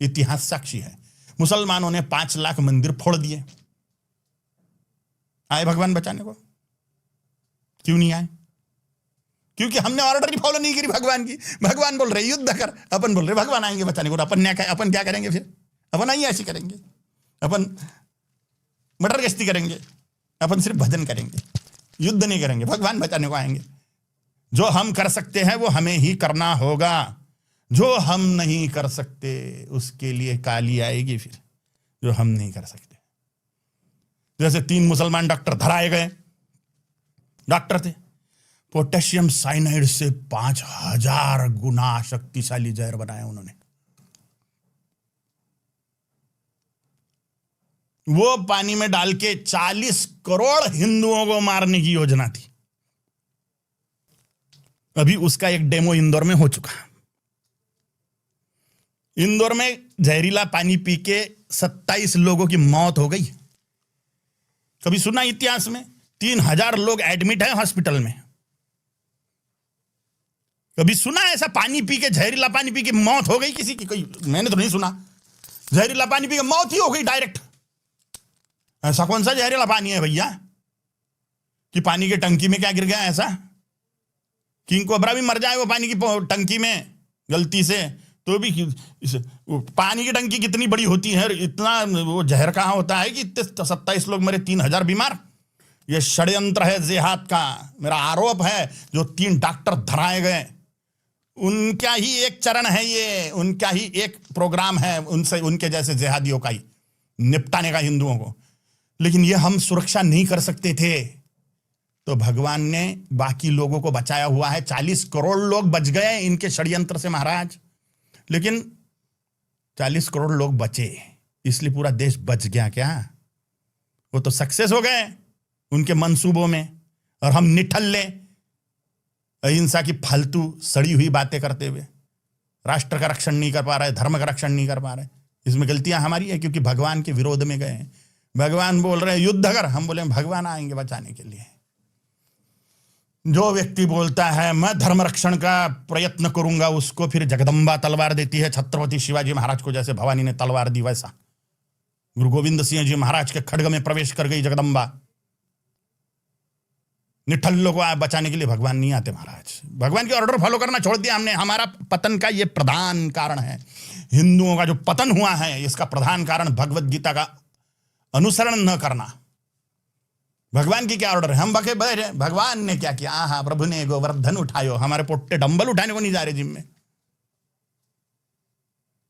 S3: इतिहास साक्षी है। मुसलमानों ने 5 लाख मंदिर फोड़ दिए, आए भगवान बचाने को? क्यों नहीं आए? क्योंकि हमने ऑर्डर ही फॉलो नहीं करी भगवान की। भगवान बोल रहे युद्ध कर, अपन बोल रहे भगवान आएंगे बचाने को। अपन क्या करेंगे फिर? अपन आई ऐसी करेंगे, अपन मटर गश्ती करेंगे, अपन सिर्फ भजन करेंगे, युद्ध नहीं करेंगे। भगवान बचाने को आएंगे। जो हम कर सकते हैं वो हमें ही करना होगा, जो हम नहीं कर सकते उसके लिए काली आएगी फिर, जो हम नहीं कर सकते। जैसे 3 मुसलमान डॉक्टर धराए गए, डॉक्टर थे, पोटेशियम साइनाइड से 5000 गुना शक्तिशाली जहर बनाया उन्होंने। वो पानी में डाल के 40 करोड़ हिंदुओं को मारने की योजना थी। अभी उसका एक डेमो इंदौर में हो चुका। इंदौर में जहरीला पानी पी के 27 लोगों की मौत हो गई। कभी सुना इतिहास में? 3000 लोग एडमिट हैं हॉस्पिटल में। कभी सुना ऐसा पानी पी के, जहरीला पानी पी के मौत हो गई किसी की? कोई, मैंने तो नहीं सुना। जहरीला पानी पी के मौत ही हो गई डायरेक्ट। ऐसा कौन सा जहरीला पानी है भैया कि पानी की टंकी में क्या गिर गया? ऐसा किंग कोबरा भी मर जाए वो पानी की टंकी में गलती से, तो भी वो पानी की टंकी कितनी बड़ी होती है, इतना वो जहर कहाँ होता है कि इतने 27 लोग मरे, 3000 बीमार। ये षड्यंत्र है जेहाद का। मेरा आरोप है जो 3 डॉक्टर धराए गए, उनका ही एक चरण है ये, उनका ही एक प्रोग्राम है, उनसे उनके जैसे जेहादियों का ही निपटाने का हिंदुओं को। लेकिन ये हम सुरक्षा नहीं कर सकते थे, तो भगवान ने बाकी लोगों को बचाया हुआ है। 40 करोड़ लोग बच गए इनके षड्यंत्र से महाराज, लेकिन 40 करोड़ लोग बचे, इसलिए पूरा देश बच गया क्या? वो तो सक्सेस हो गए उनके मंसूबों में, और हम निठल्ले अहिंसा की फालतू सड़ी हुई बातें करते हुए राष्ट्र का रक्षण नहीं कर पा रहे, धर्म का रक्षण नहीं कर पा रहे। इसमें गलतियां हमारी है, क्योंकि भगवान के विरोध में गए। भगवान बोल रहे हैं युद्ध कर, हम बोले भगवान आएंगे बचाने के लिए। जो व्यक्ति बोलता है मैं धर्म रक्षण का प्रयत्न करूंगा, उसको फिर जगदम्बा तलवार देती है। छत्रपति शिवाजी महाराज को जैसे भवानी ने तलवार दी, वैसा गुरु गोविंद सिंह जी महाराज के खड्ग में प्रवेश कर गई जगदम्बा। निठल्लों को बचाने के लिए भगवान नहीं आते महाराज। भगवान की ऑर्डर फॉलो करना छोड़ दिया हमने। हमारा पतन का ये प्रधान कारण है, हिंदुओं का जो पतन हुआ है इसका प्रधान कारण भगवत गीता का अनुसरण न करना। भगवान की क्या ऑर्डर है? हम बके बैठे, भगवान ने क्या किया? हाँ, प्रभु ने गोवर्धन उठायो, हमारे पोट्टे डंबल उठाने को नहीं जा रहे जिम में।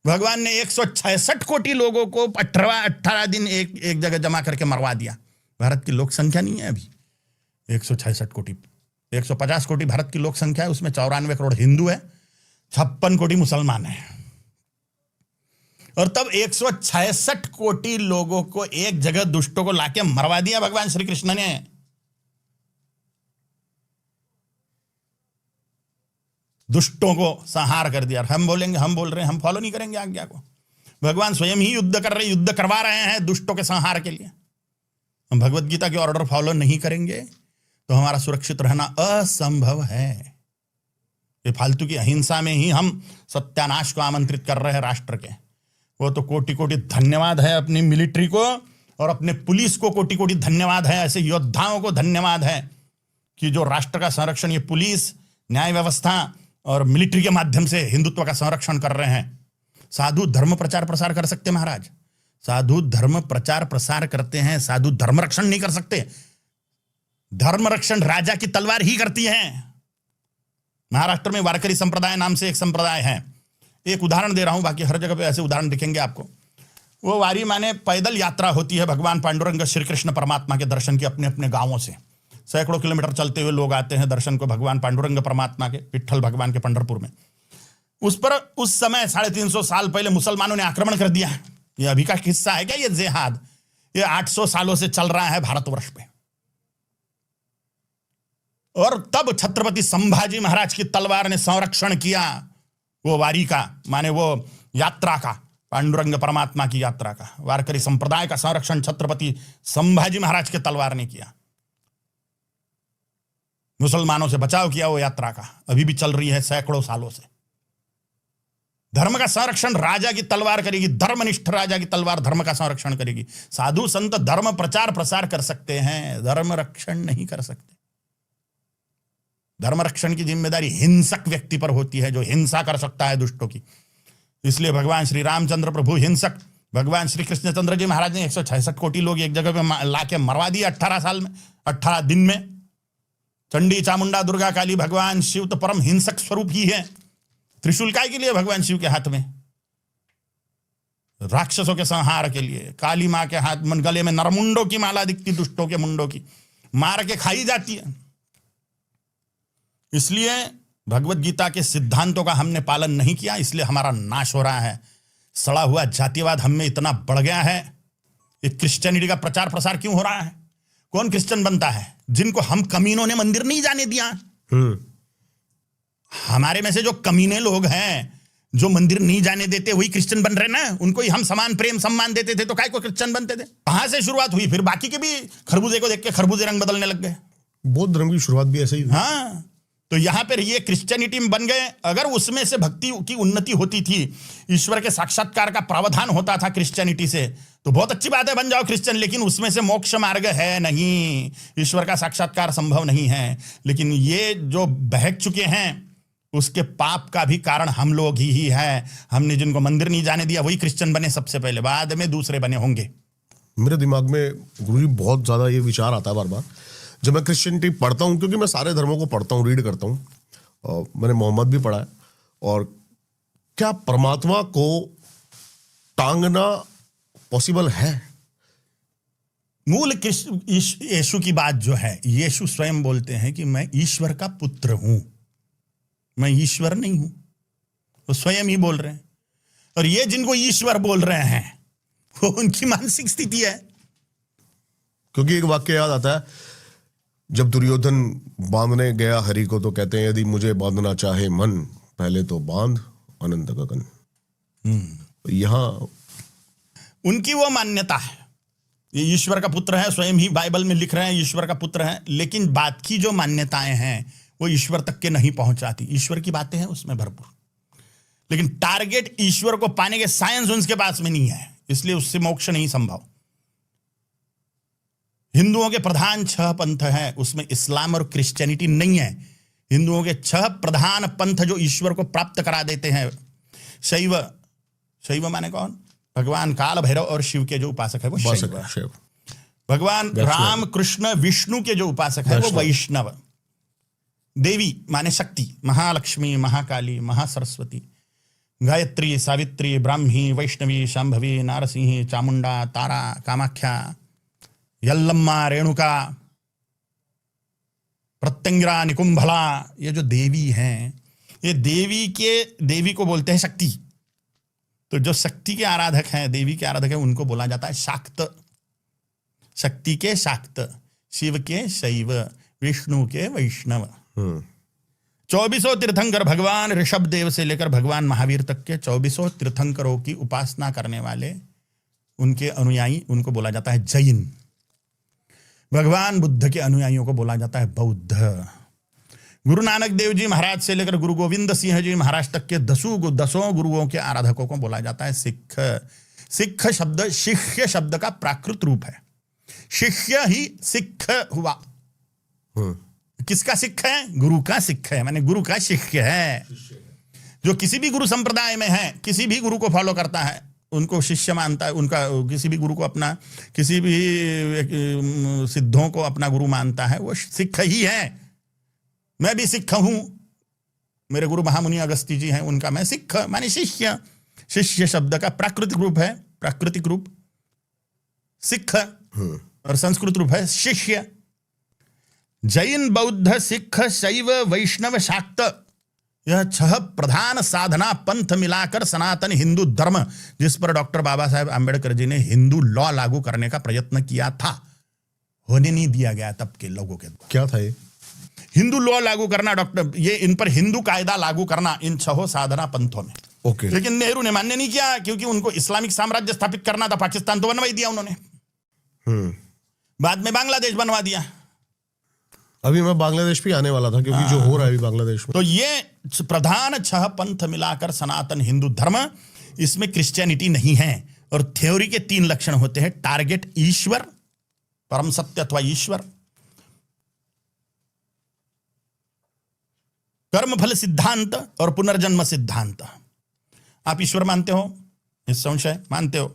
S3: भगवान ने 166 कोटि लोगों को 18 दिन एक जगह जमा करके मरवा दिया। भारत की लोक संख्या नहीं है अभी 166 कोटि, 150 कोटि भारत की लोक संख्या है, उसमें 94 करोड़ हिंदू है, 56 कोटि मुसलमान है। और तब 166 कोटि लोगों को एक जगह दुष्टों को लाके मरवा दिया भगवान श्री कृष्ण ने। दुष्टों को संहार कर दिया। हम बोलेंगे, हम बोल रहे हैं, हम फॉलो नहीं करेंगे आज्ञा को। भगवान स्वयं ही युद्ध कर रहे, युद्ध करवा रहे हैं दुष्टों के संहार के लिए। हम भगवत गीता के ऑर्डर फॉलो नहीं करेंगे तो हमारा सुरक्षित रहना असंभव है। ये फालतू की अहिंसा में ही हम सत्यानाश को आमंत्रित कर रहे हैं राष्ट्र के। वो तो कोटि कोटि धन्यवाद है अपनी मिलिट्री को और अपने पुलिस को, कोटि कोटि धन्यवाद है ऐसे योद्धाओं को, धन्यवाद है कि जो राष्ट्र का संरक्षण ये पुलिस, न्याय व्यवस्था और मिलिट्री के माध्यम से हिंदुत्व का संरक्षण कर रहे हैं। साधु धर्म प्रचार प्रसार कर सकते महाराज, साधु धर्म प्रचार प्रसार करते हैं, साधु धर्म रक्षण नहीं कर सकते। धर्म रक्षण राजा की तलवार ही करती है। महाराष्ट्र में वारकरी संप्रदाय नाम से एक संप्रदाय है। एक उदाहरण दे रहा हूं, बाकी हर जगह पे ऐसे उदाहरण दिखेंगे आपको। वो वारी माने पैदल यात्रा होती है भगवान पांडुरंग श्री कृष्ण परमात्मा के दर्शन की अपने अपने गांवों से। सैकड़ों किलोमीटर चलते हुए लोग आते हैं दर्शन को भगवान पांडुरंग परमात्मा के, विट्ठल भगवान के पंढरपुर में। उस पर उस समय 350 साल पहले मुसलमानों ने आक्रमण कर दिया। ये अभी का किस्सा है क्या? ये जिहाद ये 800 सालों से चल रहा है भारतवर्ष पे। और तब छत्रपति संभाजी महाराज की तलवार ने संरक्षण किया वो वारी का, माने वो यात्रा का, पांडुरंग परमात्मा की यात्रा का, वारकरी संप्रदाय का संरक्षण छत्रपति संभाजी महाराज के तलवार ने किया। मुसलमानों से बचाव किया वो यात्रा का, अभी भी चल रही है सैकड़ों सालों से। धर्म का संरक्षण राजा की तलवार करेगी, धर्मनिष्ठ राजा की तलवार धर्म का संरक्षण करेगी। साधु संत धर्म प्रचार प्रसार कर सकते हैं, धर्म रक्षण नहीं कर सकते। धर्म रक्षण की जिम्मेदारी हिंसक व्यक्ति पर होती है जो हिंसा कर सकता है दुष्टों की। इसलिए भगवान श्री रामचंद्र प्रभु हिंसक, भगवान श्री कृष्णचंद्र जी महाराज ने 166 कोटि लोग एक जगह पे लाके मरवा दिया 18 साल में, 18 दिन में। चंडी चामुंडा दुर्गा काली, भगवान शिव तो परम हिंसक स्वरूप ही है। त्रिशूल काय के लिए भगवान शिव के हाथ में? राक्षसों के संहार के लिए। काली मां के हाथ में गले में नरमुंडों की माला दिखती, दुष्टों के मुंडों की, मार के खाई जाती है। इसलिए भगवत गीता के सिद्धांतों का हमने पालन नहीं किया, इसलिए हमारा नाश हो रहा है। सड़ा हुआ जातिवाद हम में इतना बढ़ गया है। ये क्रिश्चियनिटी का प्रचार प्रसार क्यों हो रहा है? कौन क्रिश्चियन बनता है? जिनको हम कमीनों ने मंदिर नहीं जाने दिया। हमारे में से जो कमीने लोग हैं जो मंदिर नहीं जाने देते वही क्रिश्चियन बन रहे ना। उनको ही हम समान प्रेम सम्मान देते थे तो काय को क्रिश्चियन बनते थे? कहां से शुरुआत हुई? फिर बाकी के भी खरबूजे को देख के खरबूजे रंग बदलने लग गए।
S1: बौद्ध धर्म की शुरुआत भी ऐसे ही हुई।
S3: हाँ, तो यहां पर ये क्रिश्चियनिटी में बन गए। अगर उसमें से भक्ति की उन्नति होती थी, ईश्वर के साक्षात्कार का प्रावधान होता था क्रिश्चियनिटी से, तो बहुत अच्छी बात है, बन जाओ क्रिश्चियन। लेकिन उसमें से मोक्ष मार्ग है नहीं, ईश्वर का साक्षात्कार संभव नहीं है। लेकिन ये जो बहक चुके हैं उसके पाप का भी कारण हम लोग ही है। हमने जिनको मंदिर नहीं जाने दिया वही क्रिश्चियन बने सबसे पहले, बाद में दूसरे बने होंगे।
S1: मेरे दिमाग में गुरुजी बहुत ज्यादा ये विचार आता है बार बार जब मैं क्रिश्चियनिटी पढ़ता हूँ, क्योंकि मैं सारे धर्मों को पढ़ता हूँ, रीड करता हूँ। मैंने मोहम्मद भी पढ़ा है। और क्या परमात्मा को टांगना पॉसिबल है?
S3: मूल यीशु की बात जो है, यीशु स्वयं बोलते हैं कि मैं ईश्वर का पुत्र हूं, मैं ईश्वर नहीं हूं। वो स्वयं ही बोल रहे हैं। और ये जिनको ईश्वर बोल रहे हैं वो उनकी मानसिक स्थिति है।
S1: क्योंकि एक वाक्य याद आता है, जब दुर्योधन बांधने गया हरि को तो कहते हैं यदि मुझे बांधना चाहे मन पहले तो बांध अनंत गगन। यहां
S3: उनकी वो मान्यता है, ये ईश्वर का पुत्र है, स्वयं ही बाइबल में लिख रहे हैं ईश्वर का पुत्र है। लेकिन बात की जो मान्यताएं हैं वो ईश्वर तक के नहीं पहुंचाती। ईश्वर की बातें हैं उसमें भरपूर, लेकिन टारगेट ईश्वर को पाने के साइंस उनके पास में नहीं है, इसलिए उससे मोक्ष नहीं संभव। हिंदुओं के प्रधान 6 पंथ हैं, उसमें इस्लाम और क्रिश्चियनिटी नहीं है। हिंदुओं के 6 प्रधान पंथ जो ईश्वर को प्राप्त करा देते हैं, शैव माने कौन? भगवान काल भैरव और शिव के जो उपासक है वो शैव। भगवान राम कृष्ण विष्णु के जो उपासक है वो वैष्णव। देवी माने शक्ति, महालक्ष्मी, महाकाली, महासरस्वती, गायत्री, सावित्री, ब्राह्मी, वैष्णवी, शांभवी, नारसिंही, चामुंडा, तारा, कामाख्या, यल्लम्मा, रेणुका, प्रत्यंगिरा, निकुंभला, ये जो देवी हैं, ये देवी को बोलते हैं शक्ति। तो जो शक्ति के आराधक हैं, देवी के आराधक हैं, उनको बोला जाता है शाक्त। शक्ति के शाक्त, शिव के शैव, विष्णु के वैष्णव। 24 तीर्थंकर भगवान ऋषभ देव से लेकर भगवान महावीर तक के 24 तीर्थंकरों की उपासना करने वाले उनके अनुयायी, उनको बोला जाता है जैन। भगवान बुद्ध के अनुयायियों को बोला जाता है बौद्ध। गुरु नानक देव जी महाराज से लेकर गुरु गोविंद सिंह जी महाराज तक के 10 गुरुओं के आराधकों को बोला जाता है सिख। सिख शब्द शिष्य शब्द का प्राकृत रूप है। शिष्य ही सिख हुआ। किसका सिख है? गुरु का सिख है, माने गुरु का शिष्य है। जो किसी भी गुरु संप्रदाय में है, किसी भी गुरु को फॉलो करता है, उनको शिष्य मानता है, उनका किसी भी गुरु को अपना, किसी भी सिद्धों को अपना गुरु मानता है, वो सिख ही है। मैं भी सिख हूं, मेरे गुरु महामुनि अगस्ती जी हैं, उनका मैं सिख माने शिष्य। शिष्य शब्द का प्राकृतिक रूप है, प्राकृतिक रूप सिख, और संस्कृत रूप है शिष्य। जैन, बौद्ध, सिख, शैव, वैष्णव, शाक्त, यह 6 प्रधान साधना पंथ मिलाकर सनातन हिंदू धर्म, जिस पर डॉक्टर बाबा साहेब आंबेडकर जी ने हिंदू लॉ लागू करने का प्रयत्न किया था, होने नहीं दिया गया तब के लोगों के द्वारा।
S1: क्या था ये?
S3: हिंदू लॉ लागू करना, ये इन पर हिंदू कायदा लागू करना, इन 6 साधना पंथों में।
S1: ओके।
S3: लेकिन नेहरू ने मान्य नहीं किया, क्योंकि उनको इस्लामिक साम्राज्य स्थापित करना था। पाकिस्तान तो बनवा ही दिया उन्होंने, बाद में बांग्लादेश बनवा दिया।
S1: अभी मैं बांग्लादेश भी आने वाला था, क्योंकि जो हो रहा है अभी बांग्लादेश में।
S3: तो ये प्रधान 6 पंथ मिलाकर सनातन हिंदू धर्म, इसमें क्रिश्चियनिटी नहीं है। और थ्योरी के 3 लक्षण होते हैं: टारगेट ईश्वर, परम सत्य अथवा ईश्वर, कर्मफल सिद्धांत और पुनर्जन्म सिद्धांत। आप ईश्वर मानते हो? निसंशय मानते हो।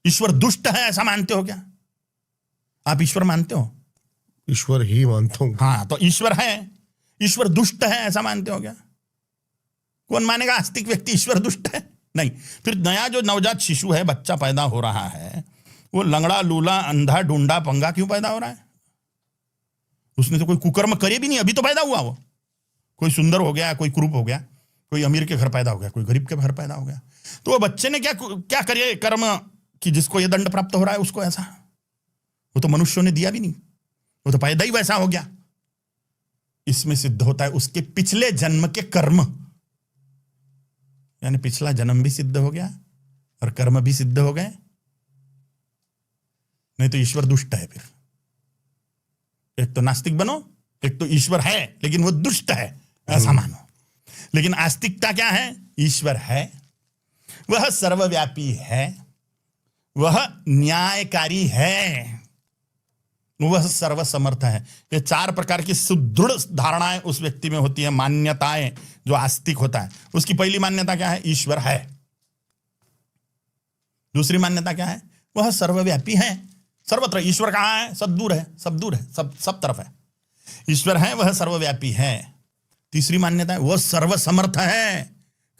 S3: ईश्वर दुष्ट है ऐसा मानते हो क्या? आप ईश्वर मानते हो?
S1: ईश्वर ही मानता हूं।
S3: हाँ, तो ईश्वर है। ईश्वर दुष्ट है ऐसा मानते हो क्या? कौन मानेगा आस्तिक व्यक्ति ईश्वर दुष्ट है? नहीं। फिर नया जो नवजात शिशु है, बच्चा पैदा हो रहा है, वो लंगड़ा, लूला, अंधा, ढूंढा, पंगा क्यों पैदा हो रहा है? उसने तो कोई कुकर्म करे भी नहीं, अभी तो पैदा हुआ। वो कोई सुंदर हो गया, कोई कुरूप हो गया, कोई अमीर के घर पैदा हो गया, कोई गरीब के घर पैदा हो गया। तो वो बच्चे ने क्या करे कर्म कि जिसको ये दंड प्राप्त हो रहा है उसको ऐसा? वो तो मनुष्यों ने दिया भी नहीं, वो तो पैदा ही वैसा हो गया। इसमें सिद्ध होता है उसके पिछले जन्म के कर्म, यानी पिछला जन्म भी सिद्ध हो गया और कर्म भी सिद्ध हो गए। नहीं तो ईश्वर दुष्ट है। फिर एक तो नास्तिक बनो, एक तो ईश्वर है लेकिन वो दुष्ट है ऐसा मानो। लेकिन आस्तिकता क्या है? ईश्वर है, वह सर्वव्यापी है, वह न्यायकारी है। वह सर्वसमर्थ है। ये 4 प्रकार की सुदृढ़ धारणाएं उस व्यक्ति में होती है, मान्यताएं, जो आस्तिक होता है। उसकी पहली मान्यता क्या है? ईश्वर है। दूसरी मान्यता क्या है? वह सर्वव्यापी है, सर्वत्र। ईश्वर कहाँ है? सब दूर है, सब दूर है, सब तरफ है। ईश्वर है, वह सर्वव्यापी है। तीसरी मान्यता है वह सर्वसमर्थ है,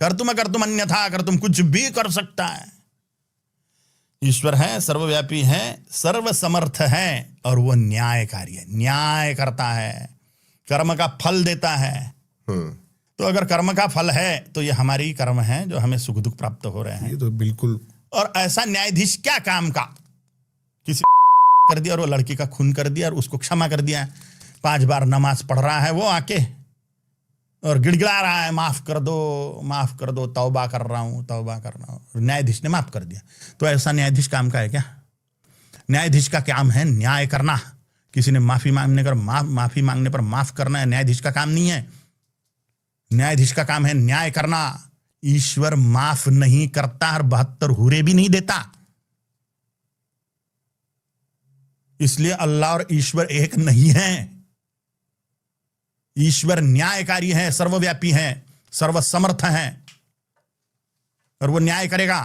S3: कर्तुम अकर्तुम अन्यथा कर्तुम, कुछ भी कर सकता है। ईश्वर है, सर्वव्यापी है, सर्वसमर्थ है, और वह न्यायकारी है, न्याय करता है, कर्म का फल देता है। तो अगर कर्म का फल है तो ये हमारे ही कर्म हैं जो हमें सुख दुख प्राप्त हो रहे हैं।
S1: ये तो बिल्कुल।
S3: और ऐसा न्यायाधीश क्या काम का? किसी कर दिया और वो लड़की का खून कर दिया और उसको क्षमा कर दिया, 5 बार नमाज पढ़ रहा है वो आके और गिड़गिड़ा रहा है, माफ कर दो, तौबा कर रहा हूं। न्यायाधीश ने माफ कर दिया। तो ऐसा न्यायाधीश काम का है क्या? न्यायाधीश का काम है न्याय करना। किसी ने माफी मांगने पर माफ करना है, न्यायाधीश का काम नहीं है। न्यायाधीश का काम है न्याय करना। ईश्वर माफ नहीं करता और 72 हुरे भी नहीं देता। इसलिए अल्लाह और ईश्वर एक नहीं है। ईश्वर न्यायकारी है, सर्वव्यापी है, सर्वसमर्थ है, और वो न्याय करेगा।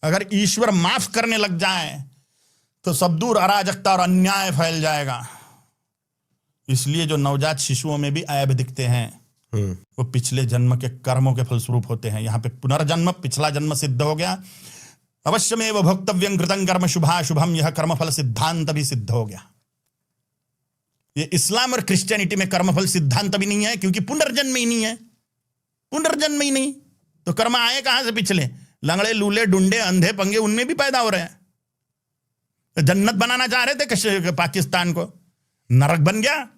S3: अगर ईश्वर माफ करने लग जाए तो सब दूर अराजकता और अन्याय फैल जाएगा। इसलिए जो नवजात शिशुओं में भी ऐब दिखते हैं वो पिछले जन्म के कर्मों के फलस्वरूप होते हैं। यहां पे पुनर्जन्म, पिछला जन्म सिद्ध हो गया। अवश्यमेव भोक्तव्यं कृतं कर्म शुभाशुभम, यह कर्मफल सिद्धांत भी सिद्ध हो गया। ये इस्लाम और क्रिश्चियनिटी में कर्मफल सिद्धांत भी नहीं है, क्योंकि पुनर्जन्म ही नहीं है। पुनर्जन्म ही नहीं तो कर्म आए कहां से? पिछले लंगड़े, लूले, डुंडे, अंधे, पंगे, उनमें भी पैदा हो रहे हैं। तो जन्नत बनाना चाह रहे थे पाकिस्तान को, नरक बन गया।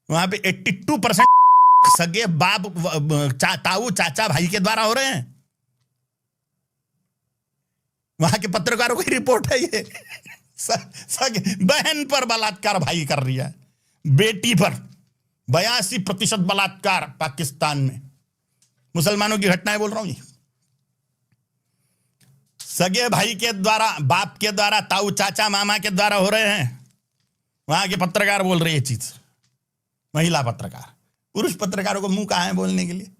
S3: वहां पे 82% सगे बाप, ताऊ, चाचा, भाई के द्वारा हो रहे हैं। वहां के पत्रकारों की रिपोर्ट है ये। सगे बहन पर बलात्कार भाई कर रही है, बेटी पर 82% बलात्कार पाकिस्तान में। मुसलमानों की घटनाएं बोल रहा हूं। सगे भाई के द्वारा, बाप के द्वारा, ताऊ, चाचा, मामा के द्वारा हो रहे हैं। वहां के पत्रकार बोल रहे हैं ये चीज, महिला पत्रकार। पुरुष पत्रकारों को मुंह कहां है बोलने के लिए?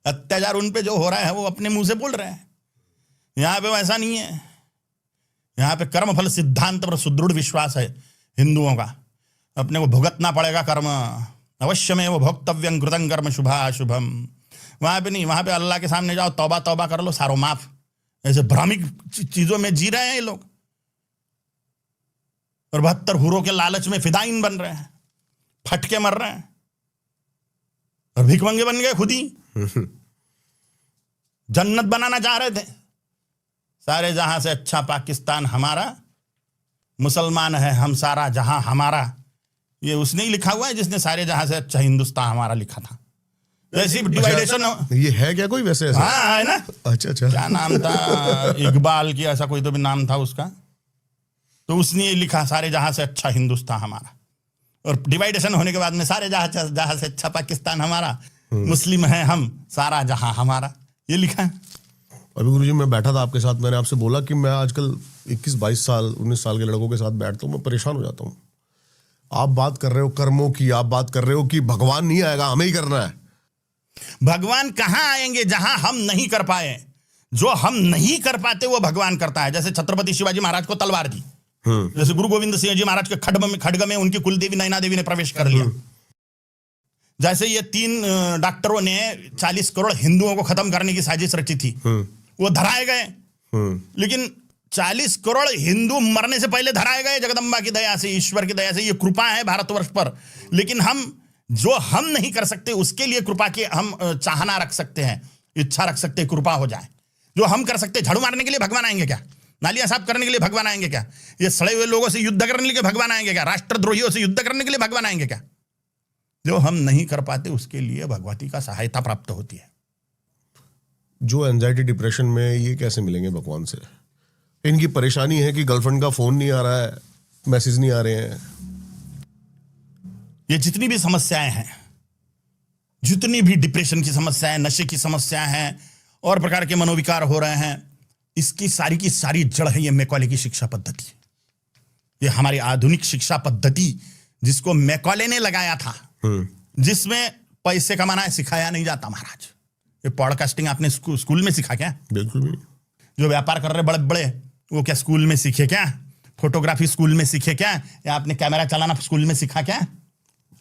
S3: अत्याचार उन पे जो हो रहा है वो अपने मुंह से बोल रहे हैं। यहां पे वैसा नहीं है। यहां पे कर्मफल सिद्धांत पर सुदृढ़ विश्वास है हिंदुओं का। अपने को भुगतना पड़ेगा कर्म। अवश्यमेव भोक्तव्यं कृतं कर्म शुभाशुभम। वहां पे नहीं, वहां पे अल्लाह के सामने जाओ, तौबा कर लो, सारो माफ। ऐसे भ्रामिक चीजों में जी रहे हैं ये लोग, और 72 हुरों के लालच में फिदाइन बन रहे हैं, फटके मर रहे हैं, और भिखमंगे बन गए खुद ही। जन्नत बनाना चाह रहे थे। सारे जहां से अच्छा पाकिस्तान हमारा, मुसलमान है हम, सारा जहां हमारा। ये उसने ही लिखा हुआ है जिसने सारे जहां से अच्छा हिंदुस्तान हमारा लिखा था। वैसी डिवाइडेशन
S1: ये है क्या कोई वैसे? ऐसा
S3: हाँ है ना।
S1: अच्छा,
S3: क्या नाम था? इकबाल की ऐसा कोई तो भी नाम था उसका। तो उसने ये लिखा, सारे जहां से अच्छा हिंदुस्तान हमारा। और डिवाइडेशन होने के बाद में सारे जहां से अच्छा पाकिस्तान हमारा, मुस्लिम है हम, सारा जहां हमारा, ये लिखा है।
S1: अभी गुरुजी मैं बैठा था आपके साथ, मैंने आपसे बोला कि मैं आजकल 21, 22 साल, 19 साल के लड़कों के साथ बैठता हूँ, मैं परेशान हो जाता हूँ। आप बात कर रहे हो कर्मों की, आप बात कर रहे हो कि भगवान नहीं आएगा, हमें ही करना है।
S3: भगवान कहां आएंगे जहां हम नहीं कर पाए? जो हम नहीं कर पाते वो भगवान करता है। जैसे छत्रपति शिवाजी महाराज को तलवार दी, जैसे गुरु गोविंद सिंह जी महाराज के खड्ग में उनकी कुलदेवी नैना देवी ने प्रवेश कर लिया। जैसे ये 3 डॉक्टरों ने 40 करोड़ हिंदुओं को खत्म करने की साजिश रची थी, वो धराए गए। लेकिन 40 करोड़ हिंदू मरने से पहले धराए गए जगदम्बा की दया से, ईश्वर की दया से। ये कृपा है भारतवर्ष पर। लेकिन हम जो हम नहीं कर सकते उसके लिए कृपा की हम चाहना रख सकते हैं, इच्छा रख सकते हैं कृपा हो जाए। जो हम कर सकते हैं, झाड़ू मारने के लिए भगवान आएंगे क्या? नालियां साफ करने के लिए भगवान आएंगे क्या? ये सड़े हुए लोगों से युद्ध करने के लिए भगवान आएंगे क्या? राष्ट्रद्रोहियों से युद्ध करने के लिए भगवान आएंगे क्या? जो हम नहीं कर पाते उसके लिए भगवती का सहायता प्राप्त होती है।
S1: जो एंजाइटी, डिप्रेशन में, ये कैसे मिलेंगे भगवान से? इनकी परेशानी है कि गर्लफ्रेंड का फोन नहीं आ रहा है, मैसेज नहीं आ रहे हैं।
S3: ये जितनी भी समस्याएं हैं, जितनी भी डिप्रेशन की समस्याएं, नशे की समस्याएं हैं, और प्रकार के मनोविकार हो रहे हैं, इसकी सारी की सारी जड़ है ये मैकॉले की शिक्षा पद्धति। ये हमारी आधुनिक शिक्षा पद्धति जिसको मैकॉले ने लगाया था, जिसमें पैसे कमाना सिखाया नहीं जाता महाराज। ये पॉडकास्टिंग आपने स्कूल में सीखा क्या?
S1: बिल्कुल भी।
S3: जो व्यापार कर रहे बड़े बड़े, वो क्या स्कूल में सीखे क्या? फोटोग्राफी स्कूल में सीखे क्या? या आपने कैमरा चलाना स्कूल में सीखा क्या?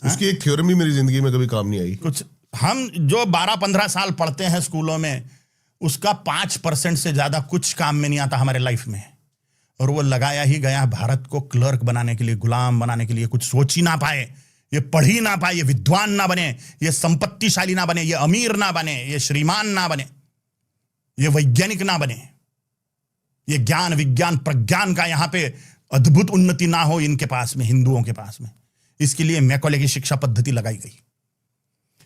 S1: उसकी एक थ्योरम भी मेरी जिंदगी में कभी काम नहीं आई।
S3: कुछ हम जो 12-15 साल पढ़ते हैं स्कूलों में, उसका 5% से ज्यादा कुछ काम में नहीं आता हमारे लाइफ में। और वो लगाया ही गया भारत को क्लर्क बनाने के लिए, गुलाम बनाने के लिए। कुछ सोच ही ना पाए, ये पढ़ ही ना पाए, ये विद्वान ना बने, ये संपत्तिशाली ना बने, ये अमीर ना बने, ये श्रीमान ना बने, ये वैज्ञानिक ना बने, ये ज्ञान विज्ञान प्रज्ञान का यहां पे अद्भुत उन्नति ना हो इनके पास में, हिंदुओं के पास में। इसके लिए मैकॉले की शिक्षा पद्धति लगाई गई।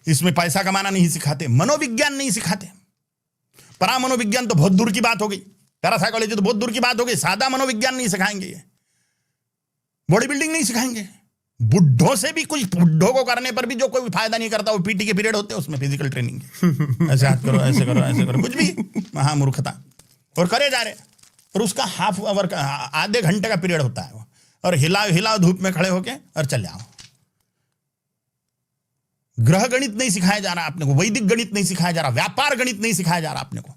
S3: इसमें पैसा कमाना नहीं सिखाते, मनोविज्ञान नहीं सिखाते। परामनोविज्ञान तो बहुत दूर की बात हो गई, पैरासाइकोलॉजी तो बहुत दूर की बात हो गई। सादा मनोविज्ञान नहीं सिखाएंगे, ये बॉडी बिल्डिंग नहीं सिखाएंगे। बुढ़ों से भी कुछ, बुढ़ों को करने पर भी जो कोई फायदा नहीं करता, वो पीटी के पीरियड होते हैं, उसमें फिजिकल ट्रेनिंग, ऐसे हाथ करो, ऐसे करो, ऐसे करो, कुछ भी महामूर्खता, और करे जा रहे। और उसका हाफ आवर का, आधे घंटे का पीरियड होता है वो, और हिलाओ हिलाओ धूप में खड़े होके और चले आओ। ग्रह गणित नहीं सिखाया जा रहा आपने को, वैदिक गणित नहीं सिखाया जा रहा, व्यापार गणित नहीं सिखाया जा रहा आपने को।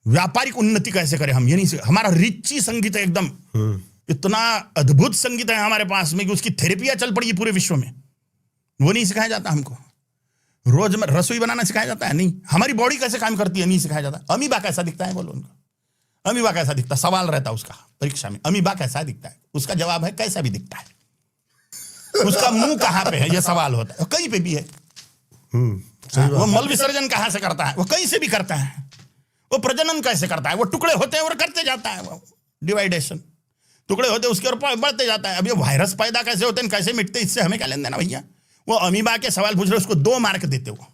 S3: व्यापारिक उन्नति कैसे करें हम, ये नहीं सिखा। हमारा रिची संगीत है एकदम, इतना अद्भुत संगीत है हमारे पास में कि उसकी थेरेपियां चल पड़ी पूरे विश्व में, वो नहीं सिखाया जाता हमको। रोज में रसोई बनाना सिखाया जाता है? नहीं। हमारी बॉडी कैसे काम करती है नहीं सिखाया जाता। अमीबा कैसा दिखता है बोलो उनको, अमीबा कैसा दिखता है? सवाल रहता है उसका परीक्षा में, अमीबा कैसा दिखता है? उसका जवाब है कैसा भी दिखता है। उसका मुंह कहां पे है ये सवाल होता है, कहीं पे भी है। वो मल विसर्जन कहां से करता है? वो कहीं से भी करता है। वो प्रजनन कैसे करता है? वो टुकड़े होते हैं और करते जाता है, वो डिवाइडेशन, टुकड़े होते हैं उसके ऊपर बढ़ते जाता है। अब ये वायरस पैदा कैसे होते हैं, कैसे मिटते, इससे हमें क्या लेना देना भैया। वो अमीबा के सवाल पूछ रहे, उसको 2 मार्क देते हो।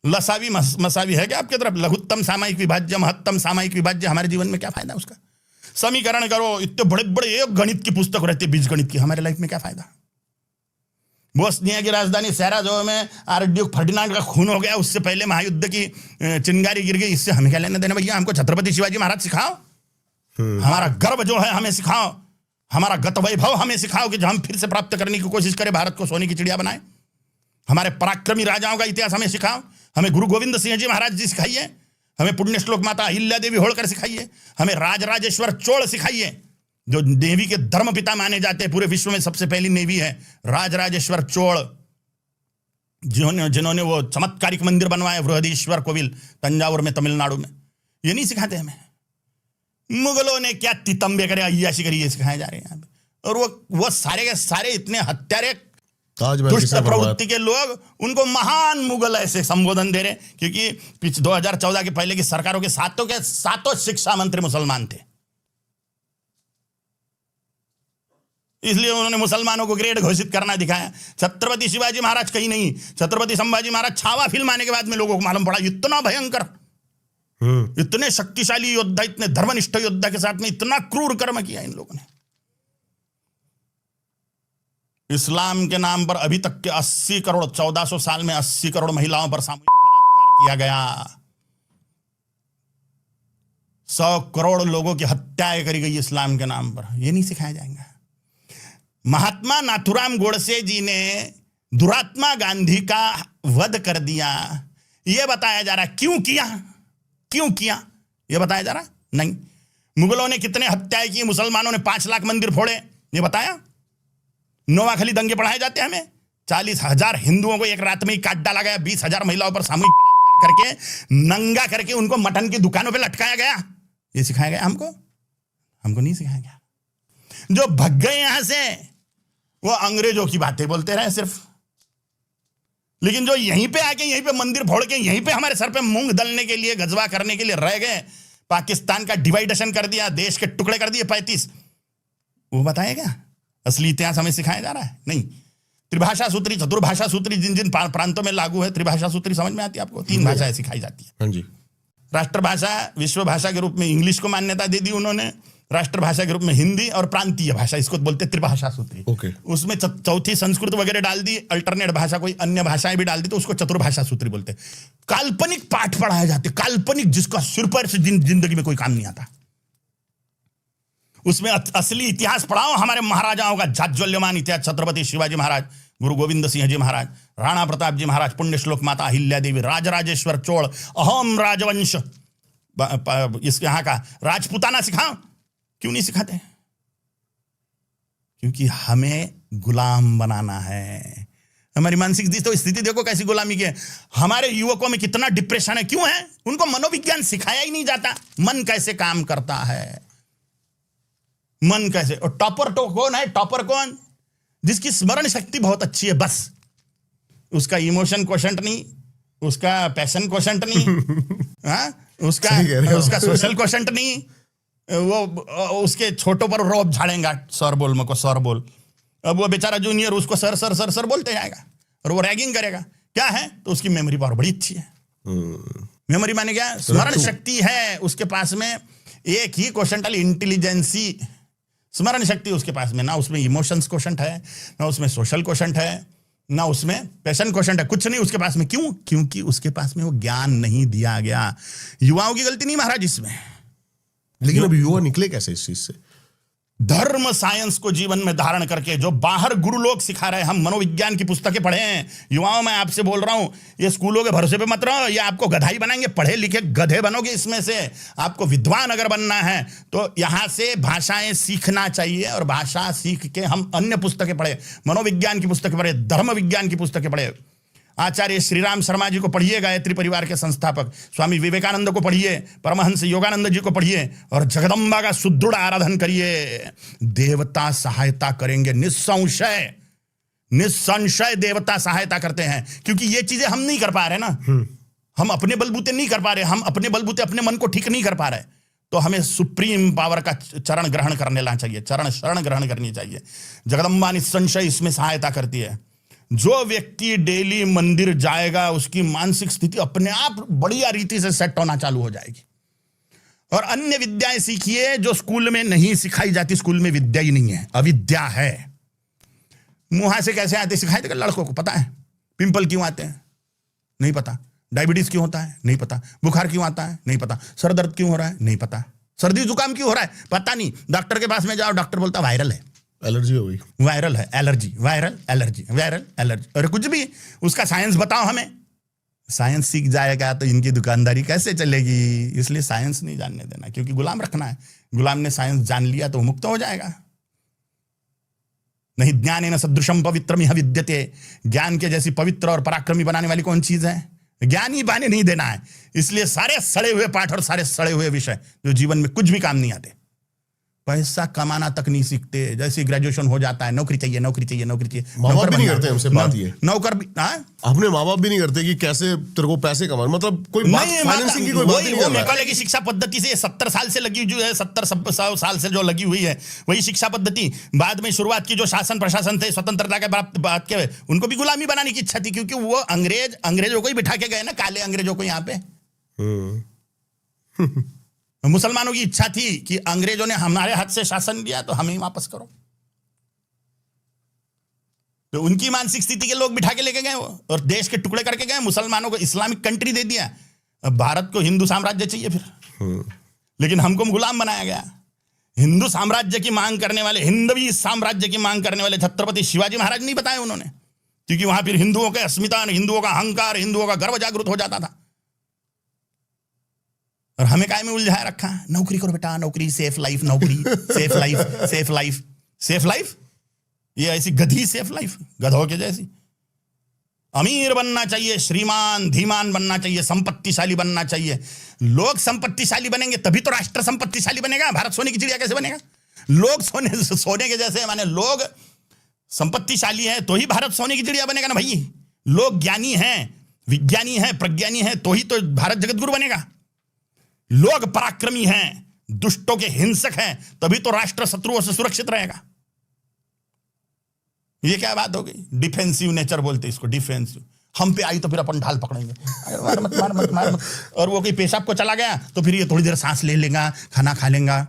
S3: लसावी मसावी है क्या आपके तरफ? लघुत्तम सामायिक विभाज्य, महत्तम सामायिक विभाज्य, हमारे जीवन में क्या फायदा उसका? समीकरण करो, इतने बड़े बड़े एक गणित की पुस्तक रहती है, बीज गणित की, हमारे लाइफ में क्या फायदा? बोस्निया की राजधानी सैराजेवो में आर्चड्यूक फर्डिनांड का खून हो गया, उससे पहले महायुद्ध की चिंगारी गिर गई, इससे हमें क्या लेना देना भैया? हमको छत्रपति शिवाजी महाराज सिखाओ, हमारा गर्व जो है हमें सिखाओ, हमारा गत वैभव हमें सिखाओ कि जो हम फिर से प्राप्त करने की कोशिश करें, भारत को सोने की चिड़िया बनाए। हमारे पराक्रमी राजाओं का इतिहास हमें सिखाओ, हमें गुरु गोविंद सिंह जी महाराज जी सिखाइए, हमें पुण्य श्लोक माता अहिल्या देवी होलकर सिखाइए, हमें राजराजेश्वर चोल सिखाइए, जो नेवी के धर्म पिता माने जाते हैं। पूरे विश्व में सबसे पहली नेवी है राजराजेश्वर चोल, जिन्होंने वो चमत्कारिक मंदिर बनवाया बृहदीश्वर कोविल तंजावुर में, तमिलनाडु में। ये नहीं सिखाते हमें। मुगलों ने क्या तितंबे करे, अय्याशी करी, ये सिखाए जा रहे हैं यहाँ पे। और वो सारे के सारे इतने हत्यारे दुष्ट प्रवृत्ति के लोग, उनको महान मुगल ऐसे संबोधन दे रहे, क्योंकि 2014 के पहले की सरकारों के सातों शिक्षा मंत्री मुसलमान थे, इसलिए उन्होंने मुसलमानों को ग्रेड घोषित करना दिखाया। छत्रपति शिवाजी महाराज कहीं नहीं, छत्रपति संभाजी महाराज छावा फिल्म आने के बाद में लोगों को मालूम पड़ा, इतना भयंकर, इतने शक्तिशाली योद्धा, इतने धर्मनिष्ठ योद्धा के साथ में इतना क्रूर कर्म किया इन लोगों ने। इस्लाम के नाम पर अभी तक के 80 करोड़, 1400 साल में 80 करोड़ महिलाओं पर सामूहिक बलात्कार किया गया, 100 करोड़ लोगों की हत्याएं करी गई इस्लाम के नाम पर। ये नहीं सिखाया जाएगा। महात्मा नाथुराम गोडसे जी ने दुरात्मा गांधी का वध कर दिया, यह बताया जा रहा है। क्यों किया, क्यों किया यह बताया जा रहा नहीं। मुगलों ने कितने हत्याएं की, मुसलमानों ने 5 लाख मंदिर फोड़े, यह बताया। नोवाखली दंगे पढ़ाए जाते हैं हमें, 40,000 हिंदुओं को एक रात में ही काट डाला गया, 20,000 महिलाओं पर सामूहिक बलात्कार करके नंगा करके उनको मटन की दुकानों पे लटकाया गया। ये सिखाया गया हमको? हमको नहीं सिखाया गया। जो भग गए यहां से वो अंग्रेजों की बातें बोलते रहे सिर्फ, लेकिन जो यहीं पे आके यहीं पे मंदिर फोड़ के यहीं पे हमारे सर पे मूंग दलने के लिए, गजवा करने के लिए रह गए, पाकिस्तान का डिवाइडेशन कर दिया, देश के टुकड़े कर दिए 35, वो बताएगा? असली इतिहास हमें सिखाया जा रहा है? नहीं। त्रिभाषा सूत्री, चतुर्भाषा सूत्री जिन जिन प्रांतों में लागू है, त्रिभाषा सूत्री समझ में आती है आपको? 3 भाषाएं सिखाई जाती है।
S1: हाँ जी।
S3: राष्ट्रभाषा, विश्व भाषा के रूप में इंग्लिश को मान्यता दे दी उन्होंने, राष्ट्रभाषा के रूप में हिंदी, और प्रांतीय भाषा, इसको बोलते त्रिभाषा सूत्री। उसमें चौथी संस्कृत वगैरह डाल दी, अल्टरनेट भाषा कोई अन्य भाषाएं भी डाल दी, तो उसको चतुर्भाषा सूत्री बोलते। काल्पनिक पाठ पढ़ाए जाते, काल्पनिक, जिसका सिर पैर से जिंदगी में कोई काम नहीं आता। उसमें असली इतिहास पढ़ाओ हमारे महाराजाओं का, जाज्वल्यमान इतिहास। छत्रपति शिवाजी महाराज, गुरु गोविंद सिंह जी महाराज, राणा प्रताप जी महाराज, पुण्यश्लोक माता अहिल्या देवी, राजराजेश्वर चोल, अहोम राजवंश, इसके यहाँ का राजपूताना सिखाओ। क्यों नहीं सिखाते? क्योंकि हमें गुलाम बनाना है। हमारी मानसिक स्थिति देखो कैसी गुलामी की है। हमारे युवकों में कितना डिप्रेशन है। क्यों है? उनको मनोविज्ञान सिखाया ही नहीं जाता। मन कैसे काम करता है, मन कैसे। और टॉपर तो कौन है? टॉपर कौन? जिसकी स्मरण शक्ति बहुत अच्छी है, बस उसका इमोशन क्वोशंट नहीं, उसका पैशन क्वोशंट नहीं, उसका सोशल क्वोशंट नहीं, वो उसके छोटों पर रोब झाड़ेगा, सर बोल मको सर बोल। अब वो बेचारा जूनियर उसको सर सर सर सर बोलते जाएगा और वो रैगिंग करेगा। क्या है? तो उसकी मेमोरी पावर बड़ी अच्छी है। मेमोरी माने क्या? स्मरण शक्ति है उसके पास में। एक ही क्वोशंटल इंटेलिजेंसी, स्मरण शक्ति उसके पास में। ना उसमें इमोशंस क्वोशंट है, ना उसमें सोशल क्वोशंट है, ना उसमें पैशन क्वोशंट है, कुछ नहीं उसके पास में। क्यों? क्योंकि उसके पास में वो ज्ञान नहीं दिया गया। युवाओं की गलती नहीं महाराज इसमें।
S1: लेकिन अब युवा निकले कैसे इस चीज से?
S3: धर्म साइंस को जीवन में धारण करके, जो बाहर गुरु लोग सिखा रहे हैं। हम मनोविज्ञान की पुस्तकें पढ़े हैं। युवाओं, मैं आपसे बोल रहा हूं, ये स्कूलों के भरोसे पे मत रहो। ये आपको गधाई बनाएंगे, पढ़े लिखे गधे बनोगे इसमें से। आपको विद्वान अगर बनना है तो यहां से भाषाएं सीखना चाहिए, और भाषा सीख के हम अन्य पुस्तकें पढ़े, मनोविज्ञान की पुस्तकें पढ़े, धर्म विज्ञान की पुस्तकें पढ़े। आचार्य श्रीराम शर्मा जी को पढ़िए, गायत्री परिवार के संस्थापक। स्वामी विवेकानंद को पढ़िए, परमहंस योगानंद जी को पढ़िए, और जगदम्बा का सुदृढ़ आराधन करिए। देवता सहायता करेंगे, निस्संशय, निस्संशय देवता सहायता करते हैं। क्योंकि ये चीजें हम नहीं कर पा रहे ना, हम अपने बलबूते नहीं कर पा रहे, हम अपने बलबूते अपने मन को ठीक नहीं कर पा रहे। तो हमें सुप्रीम पावर का चरण ग्रहण करने लाना चाहिए, चरण शरण ग्रहण करनी चाहिए। जगदम्बा निस्संशय इसमें सहायता करती है। जो व्यक्ति डेली मंदिर जाएगा उसकी मानसिक स्थिति अपने आप बढ़िया रीति से सेट होना चालू हो जाएगी। और अन्य विद्याएं सीखिए जो स्कूल में नहीं सिखाई जाती। स्कूल में विद्या ही नहीं है, अविद्या है। मुंह से कैसे आते सिखाए थे लड़कों को? पता है? पिंपल क्यों आते हैं? नहीं पता। डायबिटीज क्यों होता है? नहीं पता। बुखार क्यों आता है? नहीं पता। सर दर्द क्यों हो रहा है? नहीं पता। सर्दी जुकाम क्यों हो रहा है? पता नहीं। डॉक्टर के पास में जाओ, डॉक्टर बोलता वायरल है,
S1: एलर्जी हो गई,
S3: वायरल है, allergy, viral allergy, viral allergy. और कुछ भी उसका साइंस बताओ हमें। साइंस सीख जाएगा तो इनकी दुकानदारी कैसे चलेगी? इसलिए साइंस नहीं जानने देना, क्योंकि गुलाम रखना है। गुलाम ने साइंस जान लिया तो मुक्त हो जाएगा। नहीं ज्ञानेन सदृशम पवित्रमिह विद्यते। ज्ञान के जैसी पवित्र और पराक्रमी बनाने वाली कौन चीज है? ज्ञान ही बाने नहीं देना है। इसलिए सारे सड़े हुए पाठ और सारे सड़े हुए विषय जो जीवन में कुछ भी काम नहीं आते, पैसा कमाना तक नहीं सीखते। जैसे ग्रेजुएशन हो जाता है, नौकरी चाहिए, नौकरी चाहिए, नौकरी चाहिए।
S1: माँ बाप भी नहीं करते हमसे बात ये।
S3: नौकर भी
S1: अपने माँ बाप भी नहीं करते कि कैसे तेरे को पैसे कमाना, मतलब कोई बात फाइनेंसिंग की कोई बात नहीं कर रहा है।
S3: मेघालय की शिक्षा पद्धति से 70 साल से लगी जो है, 70 साल से जो लगी हुई है वही शिक्षा पद्धति। बाद में शुरुआत की जो शासन प्रशासन थे स्वतंत्रता के बात के, उनको भी गुलामी बनाने की इच्छा थी, क्योंकि वो अंग्रेजों को ही बिठा के गए ना, काले अंग्रेजों को यहाँ पे। मुसलमानों की इच्छा थी कि अंग्रेजों ने हमारे हाथ से शासन लिया तो हमें ही वापस करो। तो उनकी मानसिक स्थिति के लोग बिठा के लेके गए वो, और देश के टुकड़े करके गए। मुसलमानों को इस्लामिक कंट्री दे दिया। अब भारत को हिंदू साम्राज्य चाहिए फिर। लेकिन हमको गुलाम बनाया गया। हिंदू साम्राज्य की मांग करने वाले, हिंदवी साम्राज्य की मांग करने वाले छत्रपति शिवाजी महाराज नहीं बताए उन्होंने, क्योंकि वहां फिर हिंदुओं के अस्मिता, हिंदुओं का अहंकार, हिंदुओं का गर्व जागृत हो जाता था। और हमें काय में उलझाया रखा? नौकरी करो बेटा, नौकरी, सेफ लाइफ, नौकरी, safe life, safe life, safe life. ये ऐसी गधी सेफ लाइफ, गधों के जैसी। अमीर बनना चाहिए, श्रीमान धीमान बनना चाहिए, संपत्तिशाली बनना चाहिए। लोग संपत्तिशाली बनेंगे तभी तो राष्ट्र संपत्तिशाली बनेगा। भारत सोने की चिड़िया कैसे बनेगा? लोग सोने के जैसे, माने लोग संपत्तिशाली है तो ही भारत सोने की चिड़िया बनेगा ना भाई। लोग ज्ञानी हैं, विज्ञानी हैं, प्रज्ञानी हैं तो ही तो भारत जगत गुरु बनेगा। लोग पराक्रमी हैं, दुष्टों के हिंसक हैं, तभी तो राष्ट्र शत्रुओं से सुरक्षित रहेगा। ये क्या बात हो गई? डिफेंसिव नेचर बोलते इसको, डिफेंसिव। हम पे आई तो फिर अपन ढाल पकड़ेंगे, मार मत, मार मत, मार मत। और वो कहीं पेशाब को चला गया तो फिर ये थोड़ी देर सांस ले लेगा, खाना खा लेगा।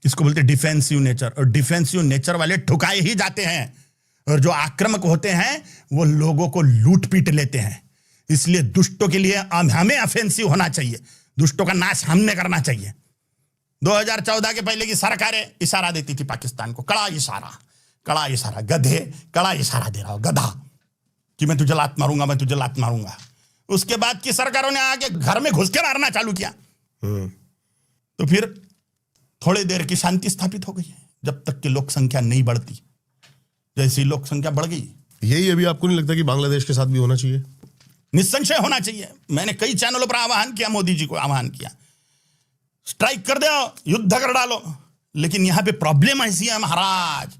S3: इसको बोलते डिफेंसिव नेचर। और डिफेंसिव नेचर वाले ठुकाए ही जाते हैं, और जो आक्रामक होते हैं वो लोगों को लूट पीट लेते हैं। इसलिए दुष्टों के लिए हमें ऑफेंसिव होना चाहिए, दुष्टों का नाश हमने करना चाहिए। 2014 के पहले की सरकारें इशारा देती थी पाकिस्तान को, कड़ा इशारा, गधे, कड़ा इशारा दे रहा हो, गधा, कि मैं तुझे लात मारूंगा। उसके बाद की सरकारों ने आके घर में घुस के मारना चालू किया। तो फिर थोड़ी देर की शांति स्थापित हो गई, जब तक कि लोक संख्या नहीं बढ़ती। जैसी लोक संख्या बढ़ गई,
S1: यही अभी आपको नहीं लगता कि बांग्लादेश के साथ भी होना चाहिए?
S3: निसंशय होना चाहिए। मैंने कई चैनलों पर आह्वान किया, मोदी जी को आह्वान किया, स्ट्राइक कर दो, युद्ध कर डालो। लेकिन यहां पे प्रॉब्लम ऐसी है महाराज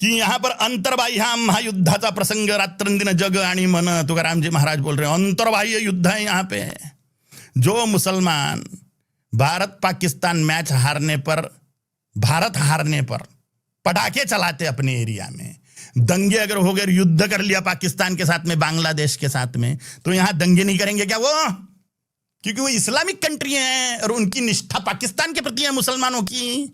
S3: कि यहां पर अंतर्बाह्य महायुद्धाचा प्रसंग रात्रंदिन जग आणि मन, तुकाराम जी महाराज बोल रहे हैं, अंतर्बाह्य युद्ध है यहां पे। जो मुसलमान भारत पाकिस्तान मैच हारने पर, भारत हारने पर पटाखे चलाते अपने एरिया में, दंगे अगर हो गए, युद्ध कर लिया पाकिस्तान के साथ में, बांग्लादेश के साथ में, तो यहां दंगे नहीं करेंगे क्या वो? क्योंकि वो इस्लामिक कंट्री है और उनकी निष्ठा पाकिस्तान के प्रति है, मुसलमानों की।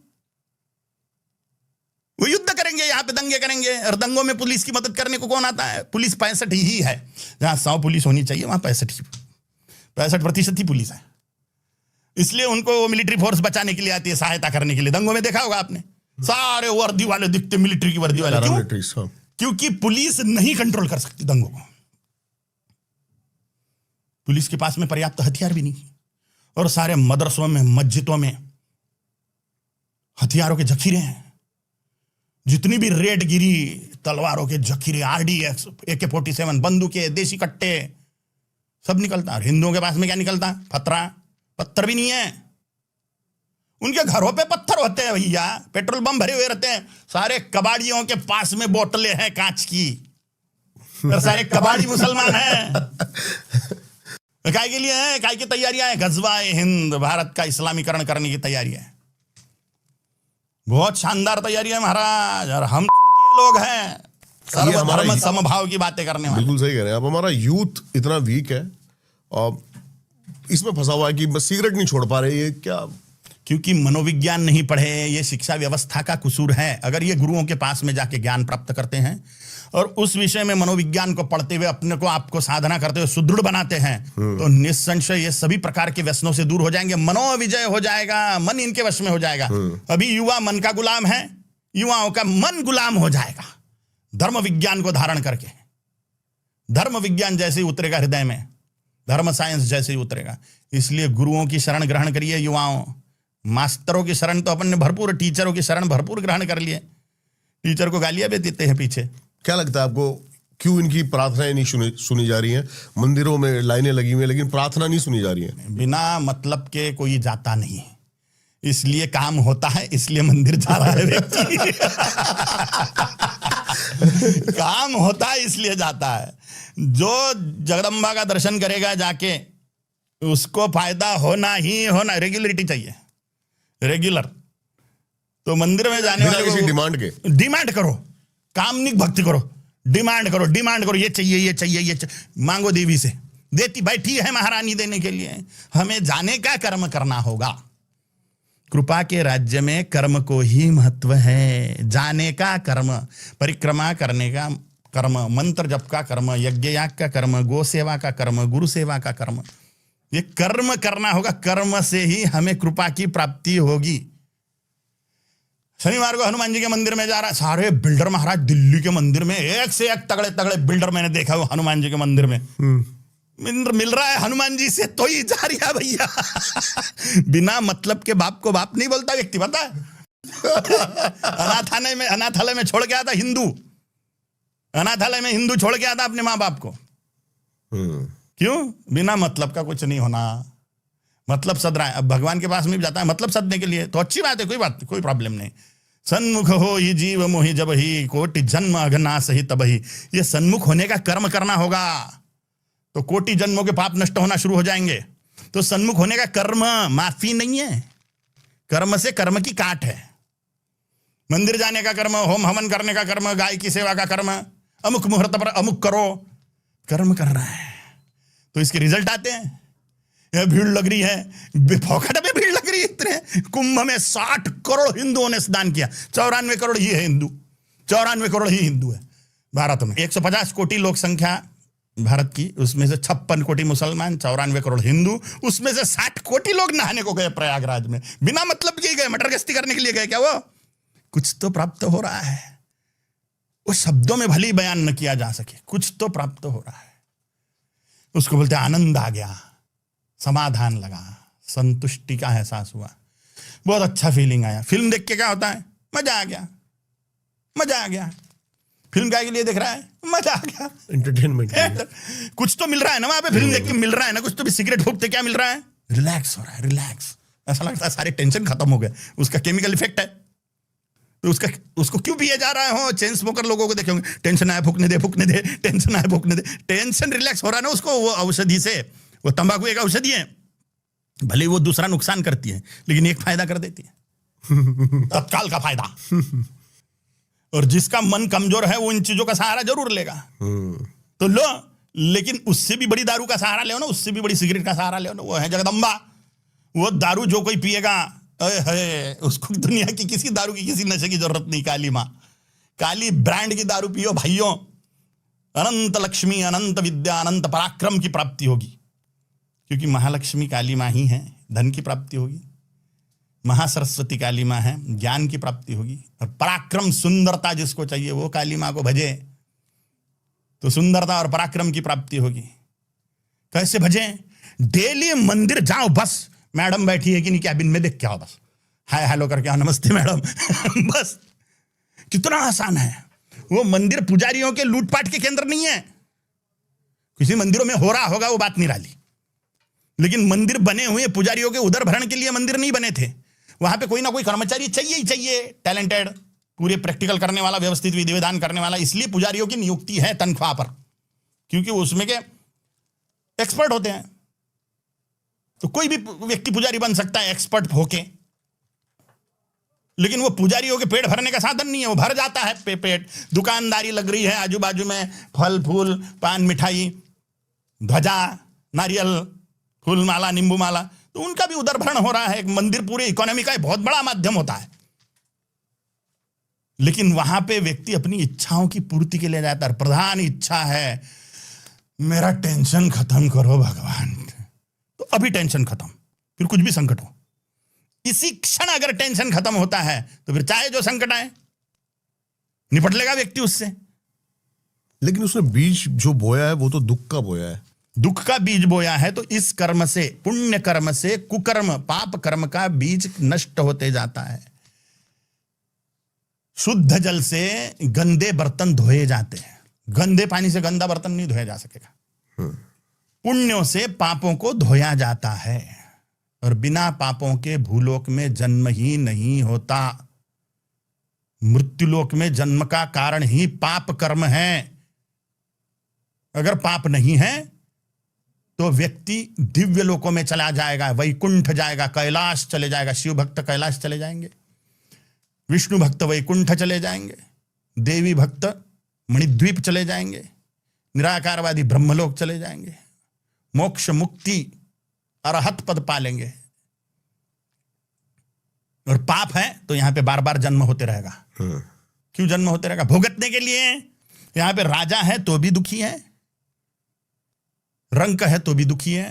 S3: वो युद्ध करेंगे, यहां पे दंगे करेंगे। और दंगों में पुलिस की मदद करने को कौन आता है? पुलिस 65 ही है। जहां 100 पुलिस होनी चाहिए वहां 65% ही पुलिस है। इसलिए उनको वो मिलिट्री फोर्स बचाने के लिए आती है, सहायता करने के लिए। दंगों में देखा होगा आपने, सारे वर्दी वाले दिखते, मिलिट्री की वर्दी वाले। क्यों? क्योंकि पुलिस नहीं कंट्रोल कर सकती दंगों को। पुलिस के पास में पर्याप्त हथियार भी नहीं, और सारे मदरसों में, मस्जिदों में हथियारों के जखीरे हैं। जितनी भी रेड गिरी, तलवारों के जखीरे, RDX, AK-47, बंदूकें, देसी कट्टे, सब निकलता है। हिंदुओं के पास में क्या निकलता? पत्थर भी नहीं है। उनके घरों पे पत्थर होते हैं भैया, पेट्रोल बम भरे हुए रहते हैं। सारे कबाड़ियों के पास में बोतलें हैं कांच की, और सारे कबाड़ी मुसलमान हैं। काय के लिए है? काय की तैयारियां है? गजवा-ए हिंद, भारत का इस्लामीकरण करने की तैयारी है। बहुत शानदार तैयारी है महाराज। और हम लोग हैं सर्वधर्म समभाव की बातें करने वाले।
S1: बिल्कुल सही कह रहे हैं आप। हमारा यूथ इतना वीक है और इसमें फंसा हुआ है कि बस सिगरेट नहीं छोड़ पा रहे। ये क्या?
S3: क्योंकि मनोविज्ञान नहीं पढ़े। ये शिक्षा व्यवस्था का कसूर है। अगर ये गुरुओं के पास में जाके ज्ञान प्राप्त करते हैं और उस विषय में मनोविज्ञान को पढ़ते हुए अपने को, आपको साधना करते हुए सुदृढ़ बनाते हैं, तो निस्संशय ये सभी प्रकार के व्यसनों से दूर हो जाएंगे। मनोविजय हो जाएगा, मन इनके वश में हो जाएगा। अभी युवा मन का गुलाम है, युवाओं का मन गुलाम हो जाएगा धर्म विज्ञान को धारण करके। धर्म विज्ञान जैसे ही उतरेगा हृदय में, धर्म साइंस जैसे ही उतरेगा। इसलिए गुरुओं की शरण ग्रहण करिए युवाओं। मास्टरों की शरण तो अपन ने भरपूर, टीचरों की शरण भरपूर ग्रहण कर लिए। टीचर को गालियां भी देते हैं पीछे।
S1: क्या लगता है आपको, क्यों इनकी प्रार्थनाएं नहीं सुनी जा रही हैं? मंदिरों में लाइनें लगी हुई हैं लेकिन प्रार्थना नहीं सुनी जा रही है।
S3: बिना मतलब के कोई जाता नहीं है, इसलिए काम होता है, इसलिए मंदिर जा रहा है व्यक्ति। काम होता है इसलिए जाता है। जो जगदम्बा का दर्शन करेगा जाके, उसको फायदा होना ही होना। रेगुलरिटी चाहिए, रेगुलर। तो मंदिर में जाने वाले
S1: किसी
S3: डिमांड करो, कामनिक भक्ति करो, डिमांड करो, ये चाहिए, मांगो देवी से। देती बैठी है महारानी देने के लिए। हमें जाने का कर्म करना होगा। कृपा के राज्य में कर्म को ही महत्व है। जाने का कर्म, परिक्रमा करने का कर्म, मंत्र जप का कर्म, यज्ञ याग का कर्म, गो सेवा का कर्म, गुरु सेवा का कर्म, ये कर्म करना होगा। कर्म से ही हमें कृपा की प्राप्ति होगी। शनिवार को हनुमान जी के मंदिर में जा रहा है, सारे बिल्डर महाराज दिल्ली के मंदिर में एक से एक तगड़े तगड़े बिल्डर मैंने देखा वो हनुमान जी के मंदिर में। मिल रहा है हनुमान जी से तो ही जा रही है भैया। बिना मतलब के बाप को बाप नहीं बोलता व्यक्ति, पता है। अनाथालय में छोड़ के आता हिंदू, अनाथालय में हिंदू छोड़ के आता अपने माँ बाप को। क्यों? बिना मतलब का कुछ नहीं होना। मतलब सद रहा है। अब भगवान के पास में भी जाता है मतलब सदने के लिए, तो अच्छी बात है, कोई प्रॉब्लम नहीं। सन्मुख हो ही जीव मोहि जब ही, कोटि जन्म अघना सही तब ही। ये सन्मुख होने का कर्म करना होगा, तो कोटि जन्मों के पाप नष्ट होना शुरू हो जाएंगे। तो सन्मुख होने का कर्म माफी नहीं है, कर्म से कर्म की काट है। मंदिर जाने का कर्म, होम हवन करने का कर्म, गाय की सेवा का कर्म, अमुक मुहूर्त पर अमुक करो, कर्म कर रहा है। तो इसके रिजल्ट आते हैं। यह भीड़ लग रही है, फोकट में भीड़ लग रही है। इतने कुंभ में 60 करोड़ हिंदुओं ने स्नान किया। 94 करोड़ ही है हिंदू, 94 करोड़ ही हिंदू है भारत में। 150 कोटि लोक संख्या भारत की, उसमें से 56 कोटी मुसलमान, 94 करोड़ हिंदू, उसमें से 60 कोटी लोग नहाने को गए प्रयागराज में, बिना मतलब के गए, मटर गश्ती करने के लिए गए। क्या वो कुछ तो प्राप्त हो रहा है, वो शब्दों में भले ही बयान न किया जा सके, कुछ तो प्राप्त हो रहा है। उसको बोलते आनंद आ गया, समाधान लगा, संतुष्टि का एहसास हुआ, बहुत अच्छा फीलिंग आया। फिल्म देख के क्या होता है? मजा आ गया, मजा आ गया। फिल्म क्या के लिए देख रहा है? मजा आ गया,
S1: एंटरटेनमेंट।
S3: कुछ तो मिल रहा है ना वहां पे, फिल्म देख के मिल रहा है ना कुछ तो भी। सिगरेट फूकते क्या मिल रहा है? रिलैक्स हो रहा है, रिलैक्स। ऐसा लगता है सारे टेंशन खत्म हो गए, उसका केमिकल इफेक्ट है। तो उसको क्यों पिए जा रहे हो? चेन स्मोकर लोगों को देखेंगे, टेंशन आया फूकने दे, फूकने दे, टेंशन आया फूकने दे। टेंशन रिलैक्स हो रहा है ना उसको, वो औषधि से। वो तंबाकू एक औषधि है, भले वो दूसरा नुकसान करती है, लेकिन एक फायदा कर देती है, तत्काल का फायदा। और जिसका मन कमजोर है वो इन चीजों का सहारा जरूर लेगा। तो लो, लेकिन उससे भी बड़ी दारू का सहारा ले ना, उससे भी बड़ी सिगरेट का सहारा ले ना, वो है जगदम्बा। वो दारू जो कोई पिएगा, उसको दुनिया की किसी दारू की, किसी नशे की जरूरत नहीं। काली माँ, काली ब्रांड की दारू पियो भाइयों, अनंत लक्ष्मी, अनंत विद्या, अनंत पराक्रम की प्राप्ति होगी। क्योंकि महालक्ष्मी काली माँ ही है, धन की प्राप्ति होगी। महासरस्वती काली माँ है, ज्ञान की प्राप्ति होगी। और पराक्रम, सुंदरता जिसको चाहिए वो काली माँ को भजे, तो सुंदरता और पराक्रम की प्राप्ति होगी। कैसे भजे? डेली मंदिर जाओ, बस मैडम बैठी है कि नहीं कैबिन में, देख के आओ, बस हाय हेलो करके आओ, नमस्ते मैडम। बस कितना आसान है। वो मंदिर पुजारियों के लूटपाट के केंद्र नहीं है। किसी मंदिरों में हो रहा होगा, वो बात निराली, लेकिन मंदिर बने हुए पुजारियों के उदर भरण के लिए मंदिर नहीं बने थे। वहां पे कोई ना कोई कर्मचारी चाहिए ही चाहिए, टैलेंटेड, पूरे प्रैक्टिकल करने वाला, व्यवस्थित विधि विधान करने वाला। इसलिए पुजारियों की नियुक्ति है तनख्वाह पर, क्योंकि उसमें के एक्सपर्ट होते हैं। तो कोई भी व्यक्ति पुजारी बन सकता है एक्सपर्ट होके, लेकिन वो पुजारियों के पेट भरने का साधन नहीं है। वो भर जाता है पेट, दुकानदारी लग रही है आजू बाजू में, फल फूल, पान मिठाई, ध्वजा, नारियल, फूल माला, नींबू माला, तो उनका भी उदर भरण हो रहा है। एक मंदिर पूरे इकोनॉमी का बहुत बड़ा माध्यम होता है, लेकिन वहां पे व्यक्ति अपनी इच्छाओं की पूर्ति के लिए जाता है। प्रधान इच्छा है मेरा टेंशन खत्म करो भगवान, तो अभी टेंशन खत्म, फिर कुछ भी संकट हो, इसी क्षण अगर टेंशन खत्म होता है तो फिर चाहे जो संकट आए निपट लेगा व्यक्ति उससे।
S1: लेकिन उसने बीज जो बोया है वो तो दुख का बोया है।
S3: दुख का बीज बोया है, तो इस कर्म से, पुण्य कर्म से कुकर्म, पाप कर्म का बीज नष्ट होते जाता है। शुद्ध जल से गंदे बर्तन धोए जाते हैं, गंदे पानी से गंदा बर्तन नहीं धोया जा सकेगा। पुण्यों से पापों को धोया जाता है, और बिना पापों के भूलोक में जन्म ही नहीं होता। मृत्युलोक में जन्म का कारण ही पाप कर्म है। अगर पाप नहीं है तो व्यक्ति दिव्य लोकों में चला जाएगा, वैकुंठ जाएगा, कैलाश चले जाएगा। शिव भक्त कैलाश चले जाएंगे, विष्णु भक्त वैकुंठ चले जाएंगे, देवी भक्त मणिद्वीप चले जाएंगे, निराकारवादी ब्रह्मलोक चले जाएंगे, मोक्ष मुक्ति अरहत पद पालेंगे। और पाप है तो यहां पे बार बार जन्म होते रहेगा। क्यों जन्म होते रहेगा? भुगतने के लिए। यहां पे राजा है तो भी दुखी है, रंक है तो भी दुखी है,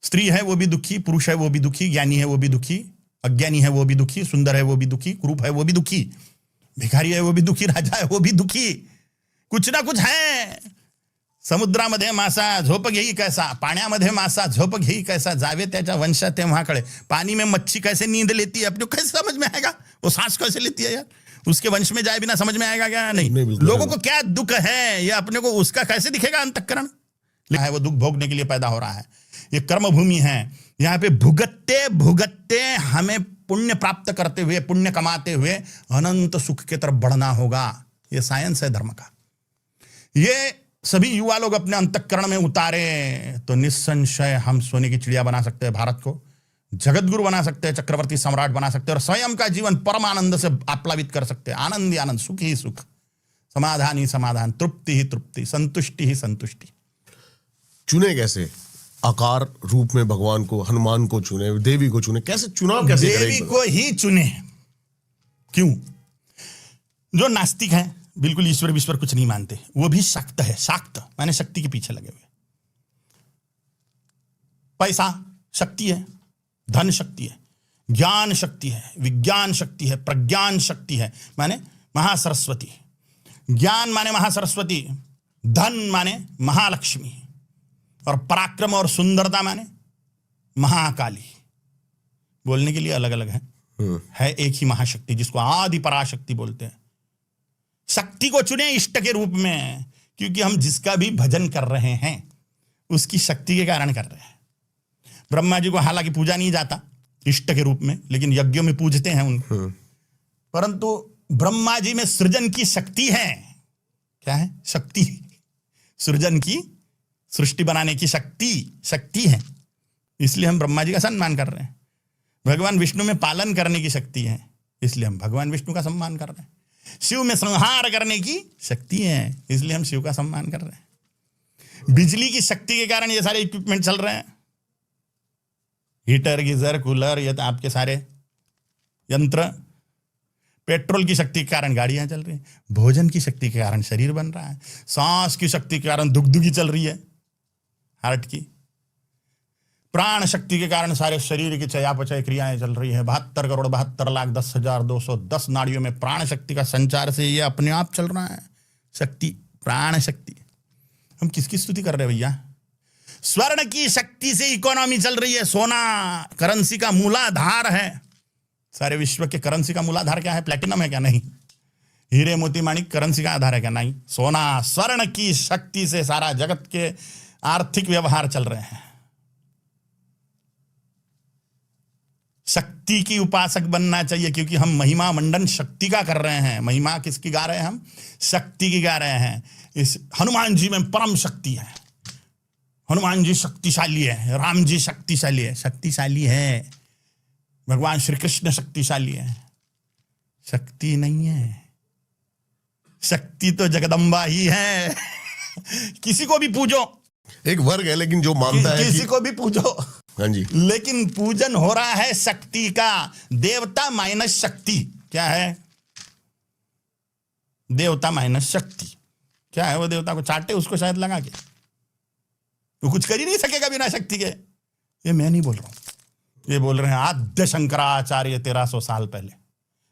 S3: स्त्री है वो भी दुखी, पुरुष है वो भी दुखी, ज्ञानी है वो भी दुखी, अज्ञानी है वो भी दुखी, सुंदर है वो भी दुखी, कुरूप है वो भी दुखी, भिखारी है वो भी दुखी, राजा है वो भी दुखी। कुछ ना कुछ है। समुद्रामध्ये मासा झोप घेई कैसा, पाण्यामध्ये मासा झोप घेई कैसा, जावे त्याच्या वंशात तेव्हाकडे। पानी में मच्छी कैसे नींद लेती है, अपने को कैसे समझ में आएगा? वो सांस कैसे लेती है यार? उसके वंश में जाए बिना समझ में आएगा क्या? नहीं। लोगों को क्या दुख है ये अपने को उसका कैसे दिखेगा अंतःकरण? है वो दुख भोगने के लिए पैदा हो रहा है। ये कर्म भूमि है। यहाँ पे भुगतते भुगतते हमें पुण्य प्राप्त करते हुए, पुण्य कमाते हुए अनंत सुख की तरफ बढ़ना होगा। ये साइंस है धर्म का। ये सभी युवा लोग अपने अंतःकरण में उतारे तो निस्संशय हम सोने की चिड़िया बना सकते हैं, भारत को जगत गुरु बना सकते हैं, चक्रवर्ती सम्राट बना सकते हैं, और स्वयं का जीवन परम आनंद से आप्लावित कर सकते हैं। आनंद ही आनंद, सुख ही सुख, समाधान ही समाधान, तृप्ति ही तृप्ति, संतुष्टि ही संतुष्टि।
S1: चुने कैसे? आकार रूप में भगवान को, हनुमान को चुने, देवी को चुने, कैसे चुनाव कैसे करें?
S3: देवी को ही चुने। क्यों? जो नास्तिक हैं बिल्कुल ईश्वर विश्वर कुछ नहीं मानते, वो भी शक्त है, शाक्त माने शक्ति के पीछे लगे हुए। पैसा शक्ति है, धन शक्ति है, ज्ञान शक्ति है, विज्ञान शक्ति है, प्रज्ञान शक्ति है माने महासरस्वती। ज्ञान माने महासरस्वती, धन माने महालक्ष्मी, और पराक्रम और सुंदरता माने महाकाली। बोलने के लिए अलग अलग है एक ही महाशक्ति जिसको आदि पराशक्ति बोलते हैं। शक्ति को चुने इष्ट के रूप में, क्योंकि हम जिसका भी भजन कर रहे हैं उसकी शक्ति के कारण कर रहे हैं। ब्रह्मा जी को हालांकि पूजा नहीं जाता इष्ट के रूप में, लेकिन यज्ञों में पूजते हैं उनको। परंतु ब्रह्मा जी में सृजन की शक्ति है। क्या है? शक्ति। सृजन की, सृष्टि बनाने की शक्ति है, इसलिए हम ब्रह्मा जी का सम्मान कर रहे हैं। भगवान विष्णु में पालन करने की शक्ति है, इसलिए हम भगवान विष्णु का सम्मान कर रहे हैं। शिव में संहार करने की शक्ति है, इसलिए हम शिव का सम्मान कर रहे हैं। बिजली की शक्ति के कारण ये सारे इक्विपमेंट चल रहे हैं, हीटर, गीजर, कूलर, ये तो आपके सारे यंत्र। पेट्रोल की शक्ति के कारण गाड़ियां चल रही हैं, भोजन की शक्ति के कारण शरीर बन रहा है, सांस की शक्ति के कारण दुगदुगी चल रही है हार्ट की, प्राण शक्ति के कारण सारे शरीर की चयापचय क्रियाएं चल रही है। 72,72,10,210 नाड़ियों में प्राण शक्ति का संचार से ये अपने आप चल रहा है। शक्ति, प्राण शक्ति। हम किसकी स्तुति कर रहे हैं भैया? स्वर्ण की शक्ति से इकोनॉमी चल रही है। सोना करेंसी का मूलाधार है। सारे विश्व के करेंसी का मूलाधार क्या है? प्लेटिनम है क्या? नहीं। हीरे मोती माणिक करेंसी का आधार है क्या? नहीं। सोना, स्वर्ण की शक्ति से सारा जगत के आर्थिक व्यवहार चल रहे हैं। शक्ति की उपासक बनना चाहिए, क्योंकि हम महिमा मंडन शक्ति का कर रहे हैं। महिमा किसकी गा रहे हैं? हम शक्ति की गा रहे हैं। इस हनुमान जी में परम शक्ति है, हनुमान जी शक्तिशाली है, राम जी शक्तिशाली है, शक्तिशाली है, भगवान श्री कृष्ण शक्तिशाली है। शक्ति नहीं है, शक्ति तो जगदम्बा ही है। किसी को भी पूजो,
S1: एक वर्ग है लेकिन जो मानता है
S3: किसी को भी पूजो,
S1: हाँ जी,
S3: लेकिन पूजन हो रहा है शक्ति का। देवता माइनस शक्ति क्या है? देवता माइनस शक्ति क्या है? वो देवता को चाटे उसको शायद लगा के, वो कुछ कर ही नहीं सकेगा बिना शक्ति के। ये मैं नहीं बोल रहा हूं, ये बोल रहे हैं आद्य शंकराचार्य 1300 साल पहले।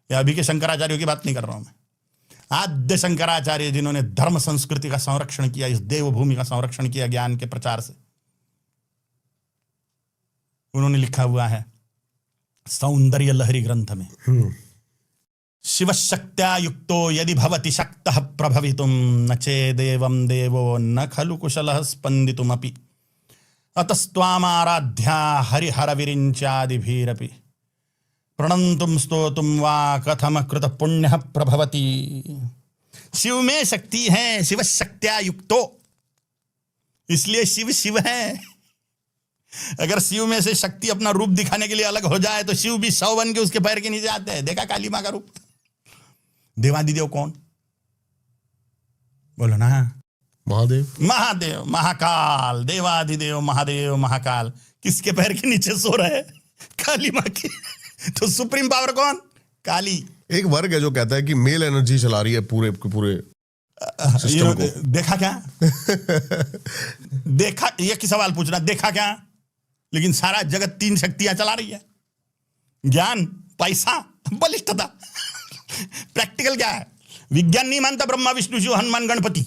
S3: या अभी के शंकराचार्यों की बात नहीं कर रहा हूं मैं। आद्य शंकराचार्य जिन्होंने धर्म संस्कृति का संरक्षण किया, इस देवभूमि का संरक्षण किया ज्ञान के प्रचार से, उन्होंने लिखा हुआ है सौंदर्य लहरी ग्रंथ में, शिव शक्त्या युक्तो यदि भवति शक्तः प्रभवितुम न चेदेवं देवो न खलु कुशलः स्पंदितुमपि अतस्त्वामाराध्या हरिहर विरिञ्चादिभिरपि प्रणन्तुम स्तोतुम वा कथम कृत पुण्यः प्रभवति। शिव में शक्ति है, शिव शक्त्या युक्तो, इसलिए शिव शिव है। अगर शिव में से शक्ति अपना रूप दिखाने के लिए अलग हो जाए तो शिव भी 100 बन के उसके पैर के नीचे आते हैं। देखा काली मां का रूप? देवादिदेव कौन? बोलो ना।
S1: महादेव,
S3: महादेव, महाकाल, देवादिदेव, महादेव, महाकाल किसके पैर के नीचे सो रहे? काली मां के। तो सुप्रीम पावर कौन? काली।
S1: एक वर्ग है जो कहता है कि मेल एनर्जी चला रही है पूरे सिस्टम को।
S3: देखा क्या? देखा, ये की सवाल पूछना, देखा क्या? लेकिन सारा जगत 3 शक्तियां चला रही है। ज्ञान, पैसा, बलिष्ठता। प्रैक्टिकल क्या है? विज्ञान नहीं मानता ब्रह्मा विष्णु शिव हनुमान गणपति।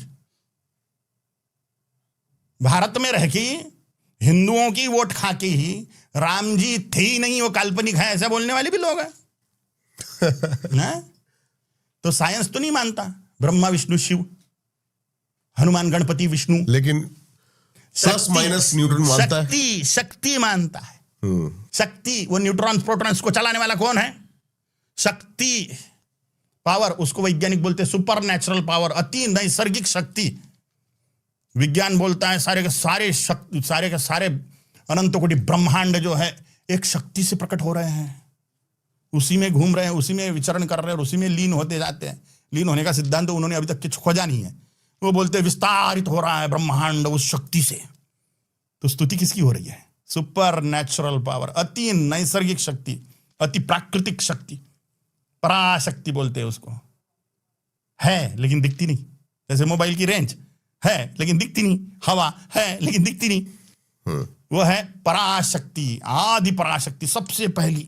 S3: भारत में रह के हिंदुओं की वोट खा के ही राम जी थे ही नहीं, वो काल्पनिक है, ऐसा बोलने वाले भी लोग हैं। तो साइंस तो नहीं मानता ब्रह्मा विष्णु शिव हनुमान गणपति विष्णु,
S1: लेकिन प्लस माइनस न्यूट्रॉन मानता है।
S3: शक्ति मानता है। शक्ति, वो न्यूट्रॉन्स प्रोटॉन्स को चलाने वाला कौन है? शक्ति, पावर। उसको वैज्ञानिक बोलते हैं सुपर नेचुरल पावर, अति नैसर्गिक शक्ति। विज्ञान बोलता है सारे के सारे अनंत कोटि ब्रह्मांड जो है एक शक्ति से प्रकट हो रहे हैं, उसी में घूम रहे हैं, उसी में विचरण कर रहे हैं और उसी में लीन होते जाते हैं। लीन होने का सिद्धांत तो उन्होंने अभी तक कुछ खोजा नहीं है। वो बोलते हैं विस्तारित हो रहा है ब्रह्मांड उस शक्ति से। तो स्तुति किसकी हो रही है? सुपर नेचुरल पावर, अति नैसर्गिक शक्ति, अति प्राकृतिक शक्ति, पराशक्ति बोलते हैं उसको। है लेकिन दिखती नहीं, जैसे मोबाइल की रेंज है लेकिन दिखती नहीं, हवा है लेकिन दिखती नहीं। वो है पराशक्ति, आदि पराशक्ति, सबसे पहली,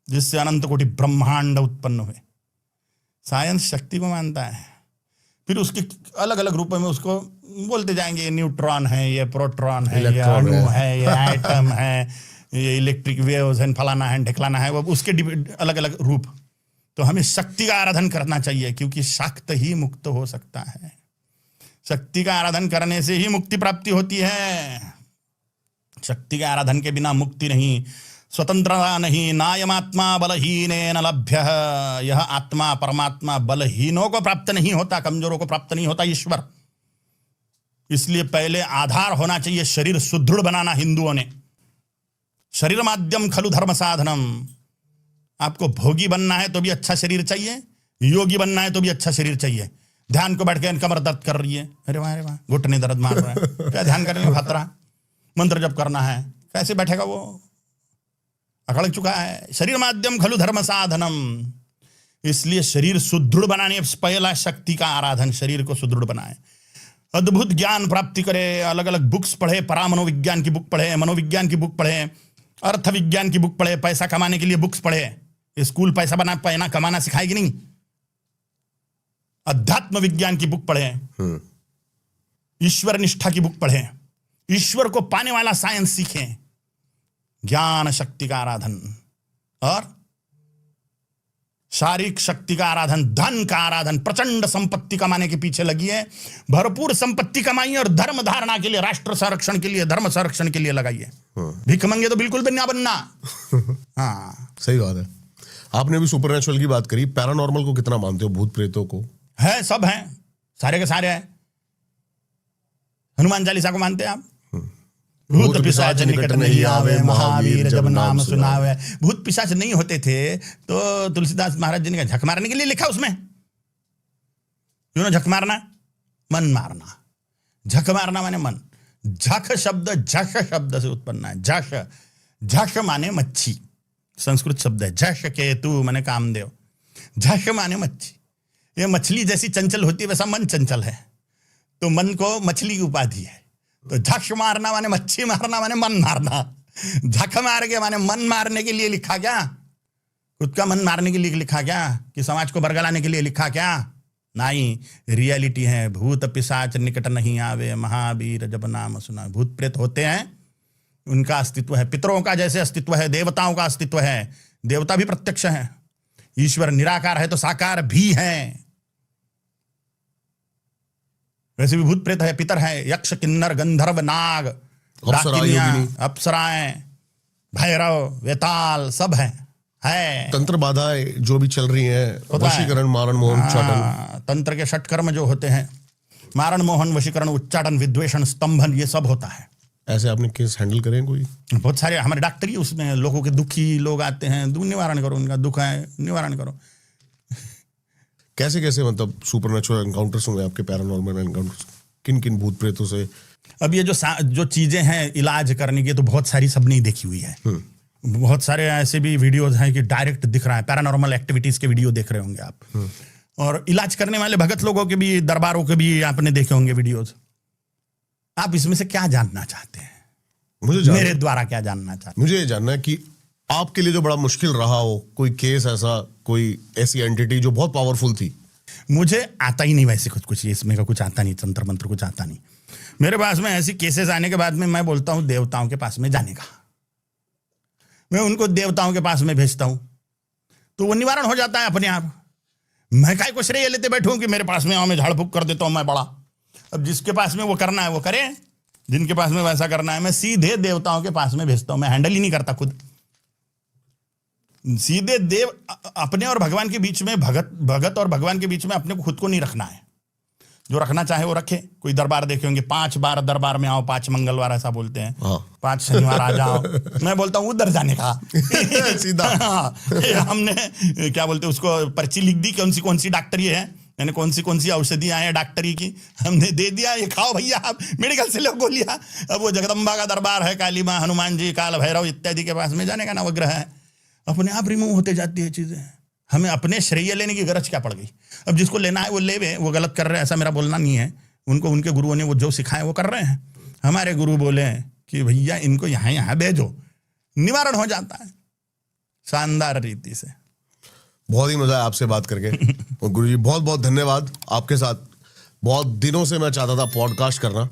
S3: जिससे अनंत कोटि ब्रह्मांड उत्पन्न हुए। साइंस शक्ति को मानता है, फिर उसके अलग अलग रूपों में उसको बोलते जाएंगे, ये न्यूट्रॉन है, ये प्रोटॉन है, ये अणु है, ये एटम है, ये इलेक्ट्रिक वेव्स है, फलाना है, ढिकलाना है, वो उसके अलग अलग रूप। तो हमें शक्ति का आराधन करना चाहिए, क्योंकि शाक्त ही मुक्त हो सकता है। शक्ति का आराधन करने से ही मुक्ति प्राप्ति होती है। शक्ति के आराधन के बिना मुक्ति नहीं, स्वतंत्रता नहीं। नायमात्मा बलहीनेन लभ्यः, यह आत्मा परमात्मा बलहीनों को प्राप्त नहीं होता, कमजोरों को प्राप्त नहीं होता ईश्वर। इसलिए पहले आधार होना चाहिए, शरीर सुदृढ़ बनाना। हिंदुओं ने शरीर माध्यम खलु धर्म साधनम। आपको भोगी बनना है तो भी अच्छा शरीर चाहिए, योगी बनना है तो भी अच्छा शरीर चाहिए। ध्यान को बैठ के कमर दर्द कर रही है, अरे वाह, घुटने दर्द मार रहा है, क्या ध्यान करने में खतरा, मंत्र जप करना है, कैसे बैठेगा वो, अकड़ चुका है। शरीर माध्यम खलु धर्म साधनम। इसलिए शरीर सुदृढ़ बनाने पहला शक्ति का आराधन, शरीर को सुदृढ़ बनाए, अद्भुत ज्ञान प्राप्ति करे, अलग अलग बुक्स पढ़े, परामनोविज्ञान की बुक पढ़े, मनोविज्ञान की बुक पढ़े, अर्थ विज्ञान की बुक पढ़े, पैसा कमाने के लिए बुक्स पढ़े। स्कूल पैसा बना कमाना सिखाएगी नहीं। अध्यात्म विज्ञान की बुक पढ़े, ईश्वर निष्ठा की बुक पढ़े, ईश्वर को पाने वाला साइंस सीखें। ज्ञान शक्ति का आराधन और शारीरिक शक्ति का आराधन, धन का आराधन। प्रचंड संपत्ति कमाने के पीछे लगी है, भरपूर संपत्ति कमाइए और धर्म धारणा के लिए, राष्ट्र संरक्षण के लिए, धर्म संरक्षण के लिए लगाइए। भीख मंगे तो बिल्कुल भी ना बनना। हाँ,
S1: सही बात है। आपने भी सुपरनेचुरल की बात करी, पैरानॉर्मल को कितना मानते हो? भूत प्रेतों को
S3: है, सब हैं, सारे के सारे हैं। हनुमान चालीसा को मानते हैं आप? भूत पिशाच निकट नहीं आवे, महावीर जब नाम सुनावे। भूत पिशाच नहीं होते थे तो तुलसीदास महाराज जी ने झक मारने के लिए लिखा उसमें, क्यों ना झक मारना, मन मारना। झक मारना माने मन। झक शब्द झक शब्द से उत्पन्न है। झक, झक माने मच्छी, संस्कृत शब्द है। झक केतु माने कामदेव। झक माने मच्छी। ये मछली जैसी चंचल होती है वैसा मन चंचल है, तो मन को मछली की उपाधि है। तो झक मारना माने मच्छी मारना माने मन मारना। झक मार के माने मन मारने के लिए लिखा क्या? खुद का मन मारने के लिए लिखा क्या? कि समाज को बरगलाने के लिए लिखा क्या? नहीं, रियलिटी है। भूत पिशाच निकट नहीं आवे, महावीर जब नाम सुना। भूत प्रेत होते हैं, उनका अस्तित्व है। पितरों का जैसे अस्तित्व है, देवताओं का अस्तित्व है। देवता भी प्रत्यक्ष है। ईश्वर निराकार है तो साकार भी है। वैसे भी भूत प्रेत है, पितर है, यक्ष किन्नर गंधर्व नाग डाकिनियां अप्सराएं भैरव वेताल सब है।
S1: तंत्र बाधाएं जो भी चल रही हैं, वशीकरण मारण मोहन उच्चाटन,
S3: तंत्र के षटकर्म जो होते हैं, मारण मोहन वशीकरण उच्चाटन विद्वेषण स्तंभन, ये सब होता है।
S1: ऐसे आपने केस हैंडल करे कोई?
S3: बहुत सारे हमारे डॉक्टर ही उसमें, लोगों के दुखी लोग आते हैं, निवारण करो, उनका दुख है निवारण करो।
S1: कैसे कैसे मतलब सुपरनेचुरल एनकाउंटर्स हुए आपके, पैरानॉर्मल एनकाउंटर्स? किन किन भूत प्रेतों से?
S3: अब ये जो चीजें हैं इलाज करने की, तो बहुत सारी सब नहीं देखी हुई है। बहुत सारे ऐसे भी वीडियोज हैं कि डायरेक्ट दिख रहा है, पैरानॉर्मल एक्टिविटीज के वीडियो देख रहे होंगे आप। और इलाज करने वाले भगत लोगों के भी, दरबारों के भी आपने देखे होंगे वीडियोज। आप इसमें से क्या जानना चाहते हैं? मेरे द्वारा क्या जानना चाहते हैं?
S1: मुझे ये जानना है कि आपके लिए जो बड़ा मुश्किल रहा हो, कोई केस ऐसा, कोई ऐसी एंटिटी जो बहुत पावरफुल थी।
S3: मुझे आता ही नहीं वैसे कुछ इसमें का कुछ आता नहीं, तंत्र मंत्र कुछ आता नहीं मेरे पास में। ऐसी केसेस आने के बाद में मैं बोलता हूं देवताओं के पास में जाने का। मैं उनको देवताओं के पास में भेजता हूं, तो वो निवारण हो जाता है अपने आप। मैं काय को श्रेय लेते बैठूं कि मेरे पास में आओ, मैं झाड़ फूक कर देता हूं, मैं बड़ा। अब जिसके पास में वो करना है वो करे, जिनके पास में वैसा करना है, मैं सीधे देवताओं के पास में भेजता हूं। मैं हैंडल ही नहीं करता खुद। सीधे देव अपने और भगवान के बीच में, भगत और भगवान के बीच में अपने को खुद को नहीं रखना है। जो रखना चाहे वो रखे। कोई दरबार देखे होंगे, 5 बार दरबार में आओ, 5 मंगलवार ऐसा बोलते हैं, 5 शनिवार आ जाओ। मैं बोलता हूँ उधर जाने का
S1: सीधा।
S3: हमने क्या बोलते हैं उसको, पर्ची लिख दी कौन सी डॉक्टरी है, यानी कौन सी औषधियां हैं डॉक्टरी की, हमने दे दिया, ये खाओ भैया आप, मेडिकल से लोग लिया। अब वो जगदम्बा का दरबार है, काली माँ, हनुमान जी, काल भैरव इत्यादि के पास में जाने का नवग्रह है, अपने आप रिमूव होते जाती है चीजें। हमें अपने श्रेय लेने की गरज क्या पड़ गई? अब जिसको लेना है वो लेवे, वो गलत कर रहे हैं ऐसा मेरा बोलना नहीं है। उनको उनके गुरुओं ने वो जो सिखाए वो कर रहे हैं। हमारे गुरु बोले कि भैया इनको यहाँ यहाँ भेजो, निवारण हो जाता है शानदार रीति से।
S1: बहुत ही मजा आया आपसे बात करके। और गुरुजी बहुत बहुत धन्यवाद। आपके साथ बहुत दिनों से मैं चाहता था पॉडकास्ट करना,